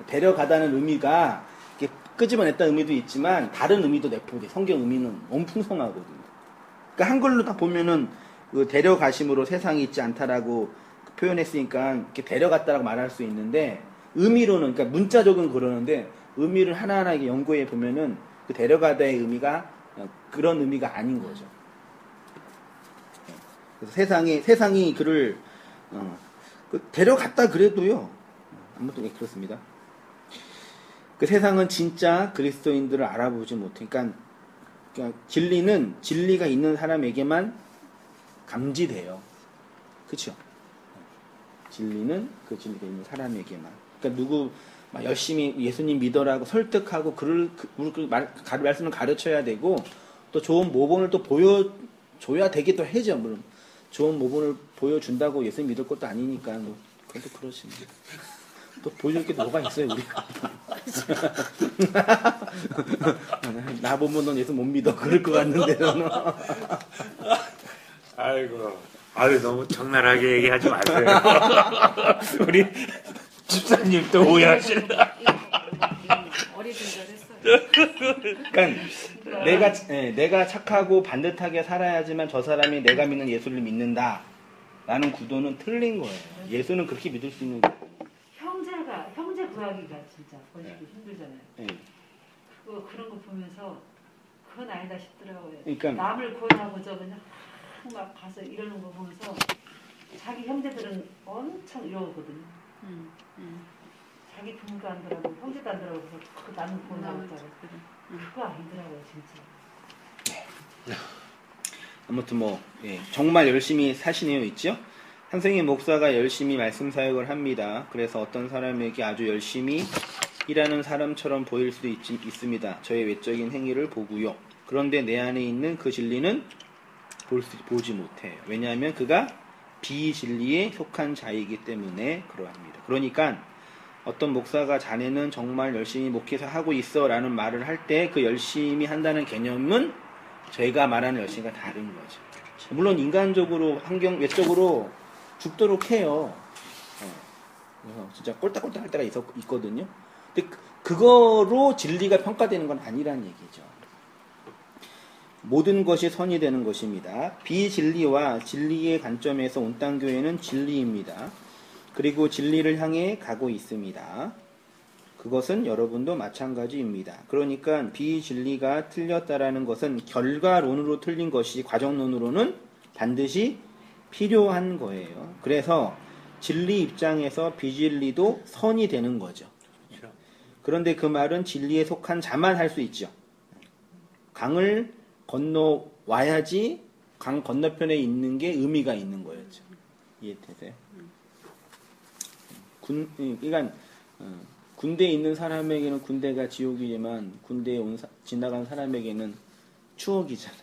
데려가다는 의미가 이렇게 끄집어냈다는 의미도 있지만 다른 의미도 내포돼. 성경 의미는 너무 풍성하거든요. 그러니까 한글로 딱 보면은 그 데려가심으로 세상이 있지 않다라고 표현했으니까 이렇게 데려갔다라고 말할 수 있는데 의미로는 그러니까 문자적은 그러는데 의미를 하나하나 연구해 보면은 그 데려가다의 의미가 그런 의미가 아닌 거죠. 그래서 세상이 그를 데려갔다 그래도요. 아무튼 그렇습니다. 그 세상은 진짜 그리스도인들을 알아보지 못해. 그러니까 진리가 있는 사람에게만 감지돼요. 그렇죠? 진리는 그 진리가 있는 사람에게만. 그러니까 누구 막 열심히 예수님 믿어라고 설득하고 말씀을 가르쳐야 되고 또 좋은 모범을 또 보여줘야 되기도 해죠. 물론 좋은 모범을 보여준다고 예수님 믿을 것도 아니니까 뭐 그것도 그렇습니다. 또 보여줄 게 뭐가 있어요 우리가. 나 보면 넌 예수 못 믿어 그럴 것 같는데 너는. 아유 너무 적나라하게 얘기하지 마세요. 우리 집사님 또 오해하실다. 어릴 그러니까 내가 착하고 반듯하게 살아야지만 저 사람이 내가 믿는 예수를 믿는다 라는 구도는 틀린 거예요. 예수는 그렇게 믿을 수 있는 형제 구하기가 진짜 번식이 힘들잖아요. 네. 그런 거 보면서 그건 아니다 싶더라고요. 그러니까 남을 구원하고 저 그냥 막 가서 이러는 거 보면서 자기 형제들은 엄청 이러거든요. 자기 부모도 안 들어가고 형제도 안 들어가고 그 나는 구원하고 있다고. 그거 아니더라고요 진짜. 아무튼 뭐 정말 열심히 사시네요 있죠? 한승희 목사가 열심히 말씀 사역을 합니다. 그래서 어떤 사람에게 아주 열심히 일하는 사람처럼 보일 수도 있습니다. 저의 외적인 행위를 보고요. 그런데 내 안에 있는 그 진리는 보지 못해요. 왜냐하면 그가 비진리에 속한 자이기 때문에 그러합니다. 그러니까 어떤 목사가 자네는 정말 열심히 목회사 하고 있어 라는 말을 할 때 그 열심히 한다는 개념은 저희가 말하는 열심히가 다른 거죠. 물론 인간적으로 외적으로 죽도록 해요. 그래서 진짜 꼴딱꼴딱 할 때가 있거든요. 근데 그거로 진리가 평가되는 건 아니란 얘기죠. 모든 것이 선이 되는 것입니다. 비진리와 진리의 관점에서 온땅교회는 진리입니다. 그리고 진리를 향해 가고 있습니다. 그것은 여러분도 마찬가지입니다. 그러니까 비진리가 틀렸다라는 것은 결과론으로 틀린 것이 과정론으로는 반드시 필요한 거예요. 그래서 진리 입장에서 비진리도 선이 되는 거죠. 그런데 그 말은 진리에 속한 자만 할 수 있죠. 강을 건너와야지 강 건너편에 있는 게 의미가 있는 거였죠. 이해되세요? 그러니까 군대에 있는 사람에게는 군대가 지옥이지만 군대에 지나간 사람에게는 추억이잖아요.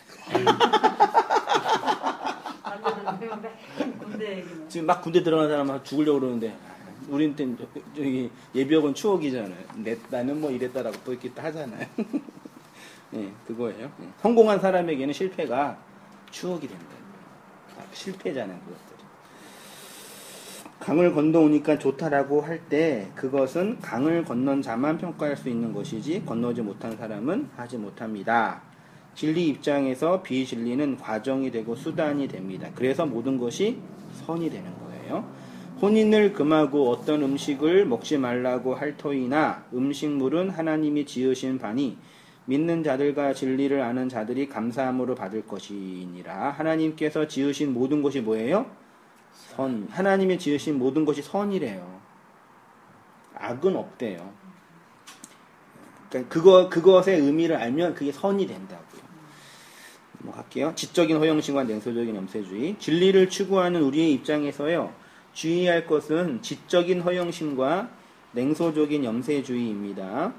지금 막 군대 들어간 사람 죽으려고 그러는데 우린 때 저기 예비역은 추억이잖아요. 나는 뭐 이랬다라고 또 이렇게 하잖아요. 네, 그거예요. 성공한 사람에게는 실패가 추억이 된다. 실패잖아요, 그것들이. 강을 건너오니까 좋다라고 할 때 그것은 강을 건넌 자만 평가할 수 있는 것이지 건너지 못한 사람은 하지 못합니다. 진리 입장에서 비진리는 과정이 되고 수단이 됩니다. 그래서 모든 것이 선이 되는 거예요. 혼인을 금하고 어떤 음식을 먹지 말라고 할 터이나 음식물은 하나님이 지으신 바니 믿는 자들과 진리를 아는 자들이 감사함으로 받을 것이니라. 하나님께서 지으신 모든 것이 뭐예요? 선. 하나님이 지으신 모든 것이 선이래요. 악은 없대요. 그러니까 그것의 의미를 알면 그게 선이 된다고요. 뭐 할게요. 지적인 허영심과 냉소적인 염세주의. 진리를 추구하는 우리의 입장에서요. 주의할 것은 지적인 허영심과 냉소적인 염세주의입니다.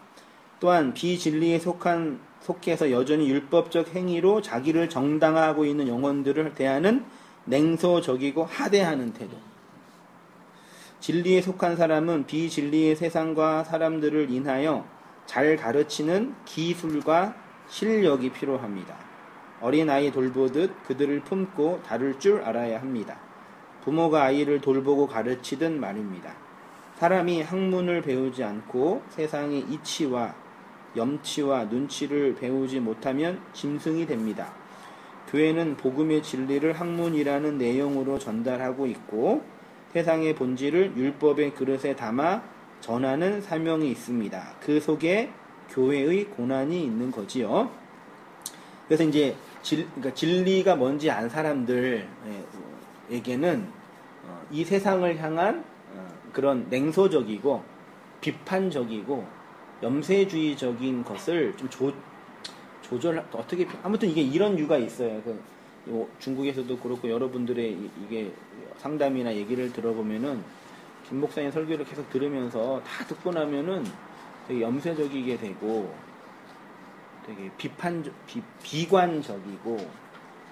또한 비진리에 속해서 여전히 율법적 행위로 자기를 정당화하고 있는 영혼들을 대하는 냉소적이고 하대하는 태도. 진리에 속한 사람은 비진리의 세상과 사람들을 인하여 잘 가르치는 기술과 실력이 필요합니다. 어린아이 돌보듯 그들을 품고 다룰 줄 알아야 합니다. 부모가 아이를 돌보고 가르치듯 말입니다. 사람이 학문을 배우지 않고 세상의 이치와 염치와 눈치를 배우지 못하면 짐승이 됩니다. 교회는 복음의 진리를 학문이라는 내용으로 전달하고 있고 세상의 본질을 율법의 그릇에 담아 전하는 사명이 있습니다. 그 속에 교회의 고난이 있는 거지요. 그래서 이제 그러니까 진리가 뭔지 안 사람들에게는 이 세상을 향한 그런 냉소적이고 비판적이고 염세주의적인 것을 좀 어떻게 아무튼 이게 이런 이유가 있어요. 중국에서도 그렇고 여러분들의 이게 상담이나 얘기를 들어보면은 김 목사님 설교를 계속 들으면서 다 듣고 나면은 되게 염세적이게 되고 되게 비관적이고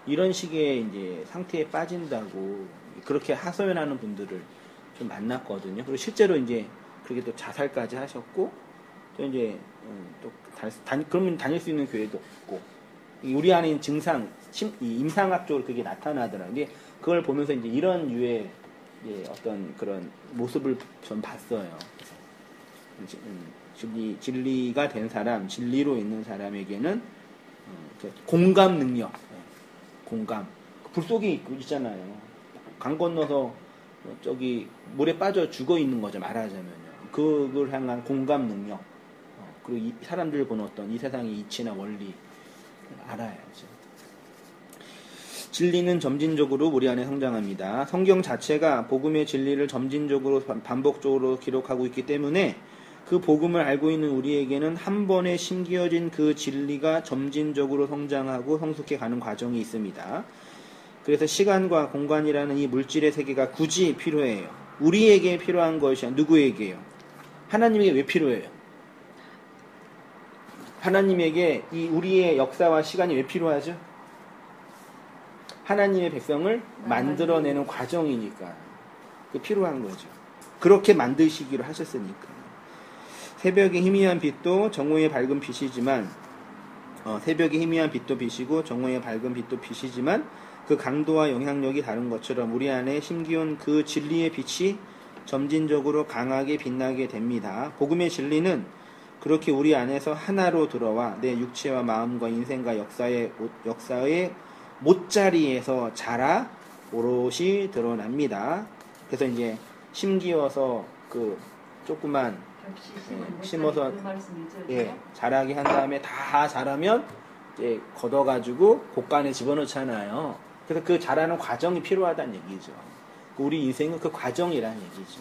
이런 식의 이제 상태에 빠진다고 그렇게 하소연하는 분들을 좀 만났거든요. 그리고 실제로 이제 그렇게 또 자살까지 하셨고 또 이제 그러면 다닐 수 있는 교회도 없고 우리 안에 있는 증상 임상학적으로 그게 나타나더라고요. 근데 그걸 보면서 이제 이런 유의 어떤 그런 모습을 전 봤어요. 진리가 된 사람, 진리로 있는 사람에게는 공감 능력, 공감. 불 속에 있잖아요. 강 건너서 저기 물에 빠져 죽어 있는 거죠. 말하자면요. 그걸 향한 공감 능력. 그리고 이 사람들 보는 어떤 이 세상의 이치나 원리 알아야죠. 진리는 점진적으로 우리 안에 성장합니다. 성경 자체가 복음의 진리를 점진적으로 반복적으로 기록하고 있기 때문에 그 복음을 알고 있는 우리에게는 한 번에 심기어진 그 진리가 점진적으로 성장하고 성숙해 가는 과정이 있습니다. 그래서 시간과 공간이라는 이 물질의 세계가 굳이 필요해요. 우리에게 필요한 것이 누구에게요? 하나님에게 왜 필요해요? 하나님에게 이 우리의 역사와 시간이 왜 필요하죠? 하나님의 백성을 만들어내는 과정이니까 그 필요한 거죠. 그렇게 만드시기로 하셨으니까. 새벽의 희미한 빛도 정오의 밝은 빛이지만 새벽의 희미한 빛도 빛이고 정오의 밝은 빛도 빛이지만 그 강도와 영향력이 다른 것처럼 우리 안에 심기운 그 진리의 빛이 점진적으로 강하게 빛나게 됩니다. 복음의 진리는 그렇게 우리 안에서 하나로 들어와 내 육체와 마음과 인생과 역사의 못자리에서 자라 오롯이 드러납니다. 그래서 이제 심기어서 그 조그만 심어서 자라게 한 다음에 다 자라면 이제 걷어가지고 곡간에 집어넣잖아요. 그래서 그 자라는 과정이 필요하다는 얘기죠. 우리 인생은 그 과정이라는 얘기죠.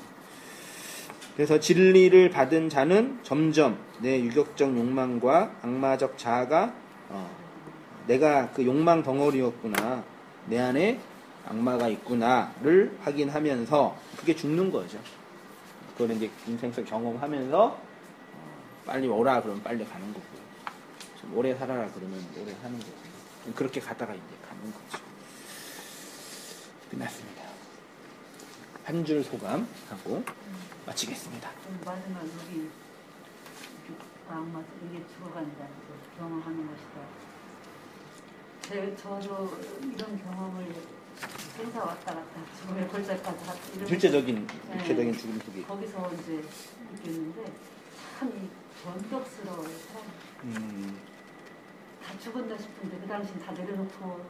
그래서 진리를 받은 자는 점점 내 유격적 욕망과 악마적 자아가 내가 그 욕망 덩어리였구나, 내 안에 악마가 있구나를 확인하면서 그게 죽는 거죠. 그걸 이제 인생 속 경험하면서 빨리 오라 그러면 빨리 가는 거고요. 좀 오래 살아라 그러면 오래 사는 거고요. 그렇게 가다가 이제 가는 거죠. 끝났습니다. 한 줄 소감하고 마치겠습니다. 마지막 우리 악마 이게 죽어간다는 걸 경험하는 것이다. 저도 이런 경험을 행사 왔다 갔다 죽음의 골짜기까지 이런 실제적인 육체적인 죽음 속에 거기서 이제 느꼈는데 참 원격스러워요. 다 죽었나 싶은데 그 당시 다 내려놓고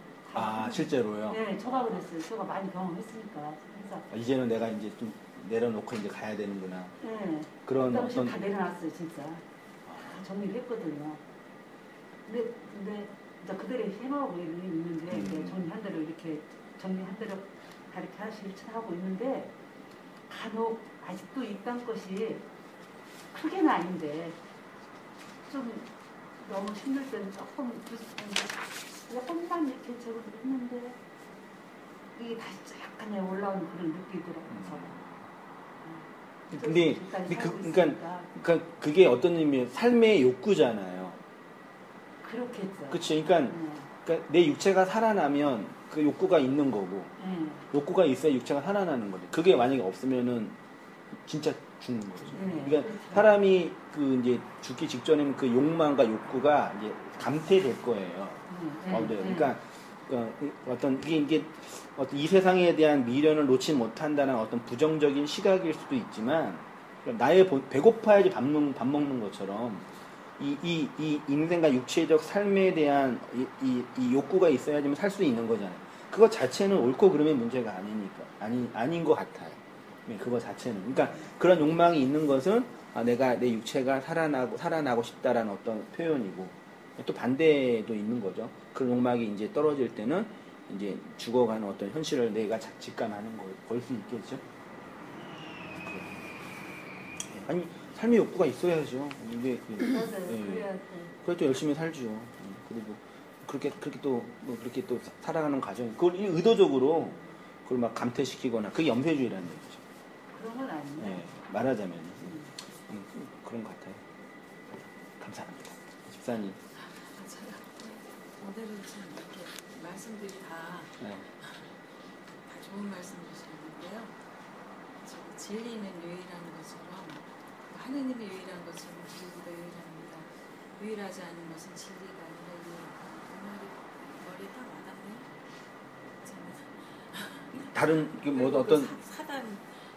실제로요? 네, 저가 그랬어요. 저가 많이 경험했으니까 행사. 이제는 내가 이제 좀 내려놓고 이제 가야 되는구나. 네. 그런 그 당시 어떤 다 내려놨어요, 진짜. 다 정리를 했거든요. 근데 이제 그들이 해나가고 있는데 정리한 대로 이렇게 정리한 대로 가르쳐 실천하고 있는데 간혹 아직도 이 땅 것이 크게는 아닌데 좀 너무 힘들 때는 조금만 이렇게 저걸 했는데 이게 다시 약간의 올라오는 그런 느끼더라고요. 그러니까 그게 어떤 의미예요? 삶의 욕구잖아요. 그렇겠죠. 그치. 그러니까 내 육체가 살아나면 그 욕구가 있는 거고, 욕구가 있어야 육체가 살아나는 거지. 그게 만약에 없으면은 진짜 죽는 거죠. 그러니까 그렇죠. 사람이 그 이제 죽기 직전에는 그 욕망과 욕구가 이제 감퇴될 거예요. 그러니까 어떤 이게 어떤 이 세상에 대한 미련을 놓지 못한다는 어떤 부정적인 시각일 수도 있지만 나의 배고파야지 밥 먹는 것처럼 이 인생과 육체적 삶에 대한 이 욕구가 있어야지만 살 수 있는 거잖아요. 그거 자체는 옳고 그름의 문제가 아닌 것 같아요. 네, 그거 자체는. 그러니까 그런 욕망이 있는 것은 내가 내 육체가 살아나고 싶다라는 어떤 표현이고 또 반대도 있는 거죠. 그런 욕망이 이제 떨어질 때는 이제 죽어가는 어떤 현실을 내가 직감하는 걸 수 있겠죠. 아니 삶의 욕구가 있어야죠. 이게 그래도 열심히 살죠. 그리고 그렇게 또 살아가는 과정. 그걸 의도적으로 그걸 막 감퇴시키거나 그게 염세주의라는 얘기죠. 그런 건 아니에요. 네, 말하자면 그런 것 같아요. 감사합니다, 집사님. 오늘은 참 이렇게 말씀들이 다 좋은 말씀 주셨는데요. 진리는 유일한 것처럼 하느님의 유일한 것처럼 진리도 유일합니다. 유일하지 않은 것은 진리가 아니라 유일하다. 머리 딱 와닿네요. 다른 뭐 어떤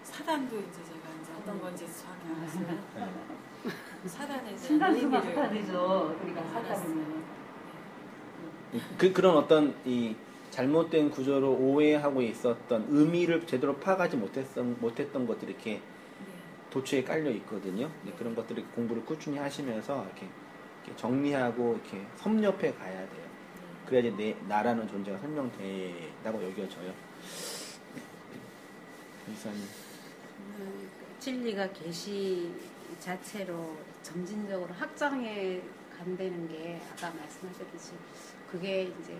사단도 이제 제가 이제 어떤 건지 정확히 알았어요. 사단에 대한 신단수만 의미를 갖다 되죠. 우리가 하다 알았어요. 보면. 그런 어떤 이 잘못된 구조로 오해하고 있었던 의미를 제대로 파악하지 못했던 것들이 이렇게 네. 도처에 깔려 있거든요. 근데 그런 것들을 공부를 꾸준히 하시면서 이렇게 정리하고 이렇게 섭렵해 가야 돼요. 그래야지 나라는 존재가 설명된다고 여겨져요. 이사님. 진리가 계시 자체로 점진적으로 확장해 간다는 게 아까 말씀하셨듯이 그게 이제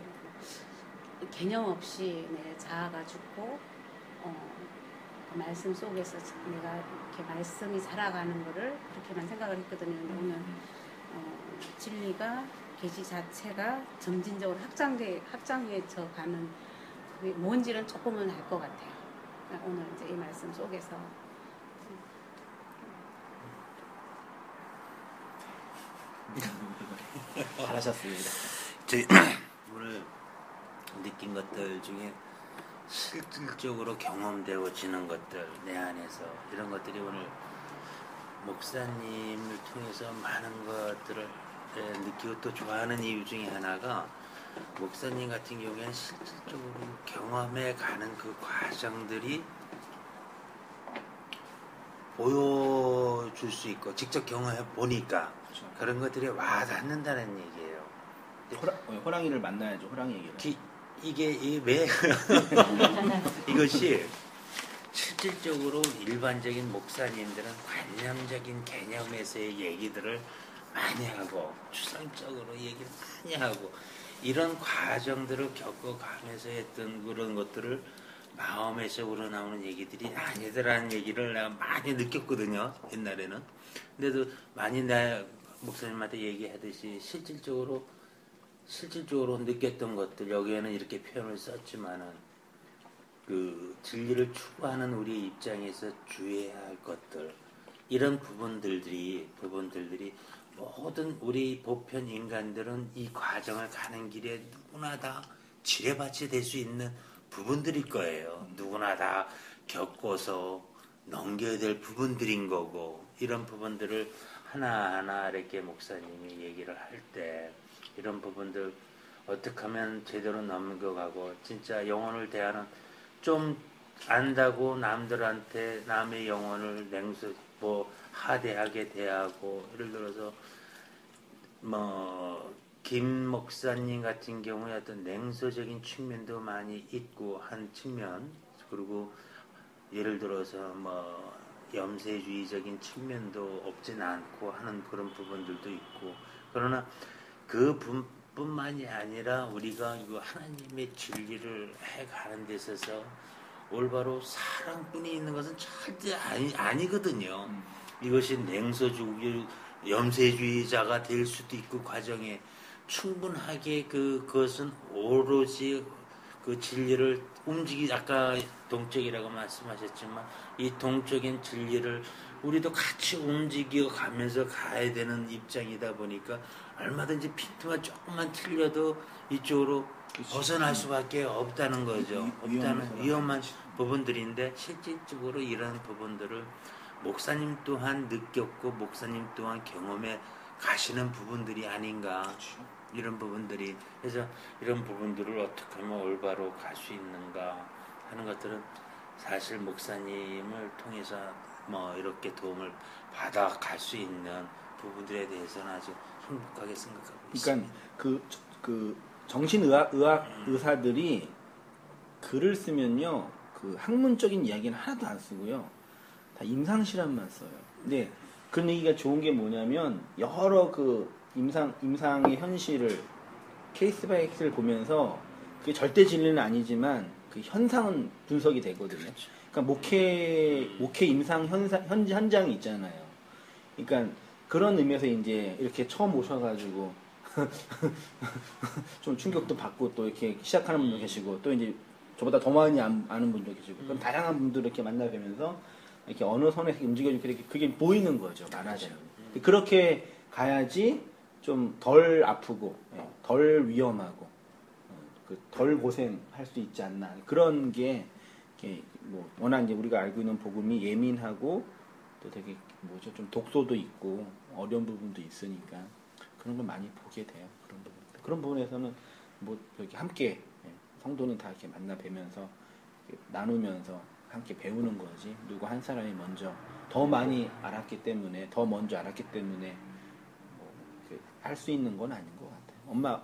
개념 없이 내 자아가 죽고 그 말씀 속에서 내가 이렇게 말씀이 자라가는 거를 그렇게만 생각을 했거든요. 근데 오늘 진리가 계시 자체가 점진적으로 확장해져 가는 그게 뭔지는 조금은 알 것 같아요. 오늘 이제 이 말씀 속에서 잘하셨습니다. 오늘 느낀 것들 중에 실질적으로 경험되어지는 것들 내 안에서 이런 것들이 오늘 목사님을 통해서 많은 것들을 느끼고 또 좋아하는 이유 중에 하나가 목사님 같은 경우에는 실질적으로 경험해 가는 그 과정들이 보여줄 수 있고 직접 경험해 보니까 그렇죠. 그런 것들이 와닿는다는 얘기예요. 호랑이를 만나야죠. 호랑이 얘기를. 이게 왜 이것이 실질적으로 일반적인 목사님들은 관념적인 개념에서의 얘기들을 많이 하고 추상적으로 얘기를 많이 하고 이런 과정들을 겪어가면서 했던 그런 것들을 마음에서 우러나오는 얘기들이 아니더라는 얘기를 내가 많이 느꼈거든요. 옛날에는. 근데도 많이 내 목사님한테 얘기하듯이 실질적으로 느꼈던 것들 여기에는 이렇게 표현을 썼지만은 그 진리를 추구하는 우리 입장에서 주의해야 할 것들 이런 부분들이 모든 우리 보편 인간들은 이 과정을 가는 길에 누구나 다 지뢰밭이 될 수 있는 부분들일 거예요. 누구나 다 겪어서 넘겨야 될 부분들인 거고 이런 부분들을 하나하나 이렇게 목사님이 얘기를 할 때 이런 부분들 어떻게 하면 제대로 넘겨가고 진짜 영혼을 대하는 좀 안다고 남들한테 남의 영혼을 하대하게 대하고 예를 들어서 김 목사님 같은 경우에 어떤 냉소적인 측면도 많이 있고 한 측면 그리고 예를 들어서 염세주의적인 측면도 없진 않고 하는 그런 부분들도 있고 그러나 그 뿐만이 아니라 우리가 이거 하나님의 진리를 해가는 데 있어서 올바로 사랑뿐이 있는 것은 절대 아니거든요. 이것이 냉소주의, 염세주의자가 될 수도 있고 과정에 충분하게 그것은 오로지 그 진리를 아까 동적이라고 말씀하셨지만 이 동적인 진리를 우리도 같이 움직여 가면서 가야 되는 입장이다 보니까 얼마든지 핀트가 조금만 틀려도 이쪽으로 벗어날 수밖에 없다는 거죠. 위험한 부분들인데 실질적으로 이런 부분들을 목사님 또한 느꼈고 목사님 또한 경험해 가시는 부분들이 아닌가. 그렇죠. 이런 부분들이 그래서 이런 부분들을 어떻게 하면 올바로 갈 수 있는가 하는 것들은 사실 목사님을 통해서 이렇게 도움을 받아 갈 수 있는 부분들에 대해서는 아주 행복하게 생각하고 있습니다. 그러니까 그 정신의학 의사들이 글을 쓰면요 그 학문적인 이야기는 하나도 안 쓰고요 다 임상실험만 써요. 근데 그런 얘기가 좋은 게 뭐냐면 여러 그 임상의 현실을 케이스 바이 케이스를 보면서 그게 절대 진리는 아니지만 그 현상은 분석이 되거든요. 그러니까 목회 임상 현장이 있잖아요. 그러니까 그런 의미에서 이제 이렇게 처음 오셔가지고 좀 충격도 받고 또 이렇게 시작하는 분도 계시고 또 이제 저보다 더 많이 아는 분도 계시고 그럼 다양한 분들 이렇게 만나뵈면서 이렇게 어느 선에서 움직여주고 그게 보이는 거죠. 말하자면. 그렇게 가야지 좀 덜 아프고 덜 위험하고 덜 고생할 수 있지 않나 그런 게 워낙 이제 우리가 알고 있는 복음이 예민하고 또 되게 뭐죠 좀 독소도 있고 어려운 부분도 있으니까 그런 걸 많이 보게 돼요. 그런 부분에서는 뭐 이렇게 함께 성도는 다 이렇게 만나 뵈면서 나누면서 함께 배우는 거지 누구 한 사람이 먼저 더 많이 알았기 때문에 더 먼저 알았기 때문에 뭐 할 수 있는 건 아닌 것 같아요. 엄마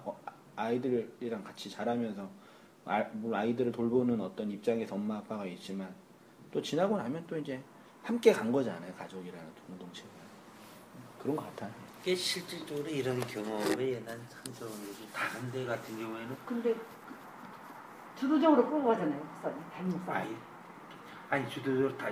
아이들이랑 같이 자라면서 물론 아이들을 돌보는 어떤 입장에서 엄마 아빠가 있지만 또 지나고 나면 또 이제 함께 간 거잖아요. 가족이라는 공동체가 그런 것 같아요. 이게 실질적으로 이런 경험에 난 상처를 다른 데 같은 경우에는 근데 주도적으로 끌고 가잖아요, 목사님. 담임 목사님. 아니 주도적으로 다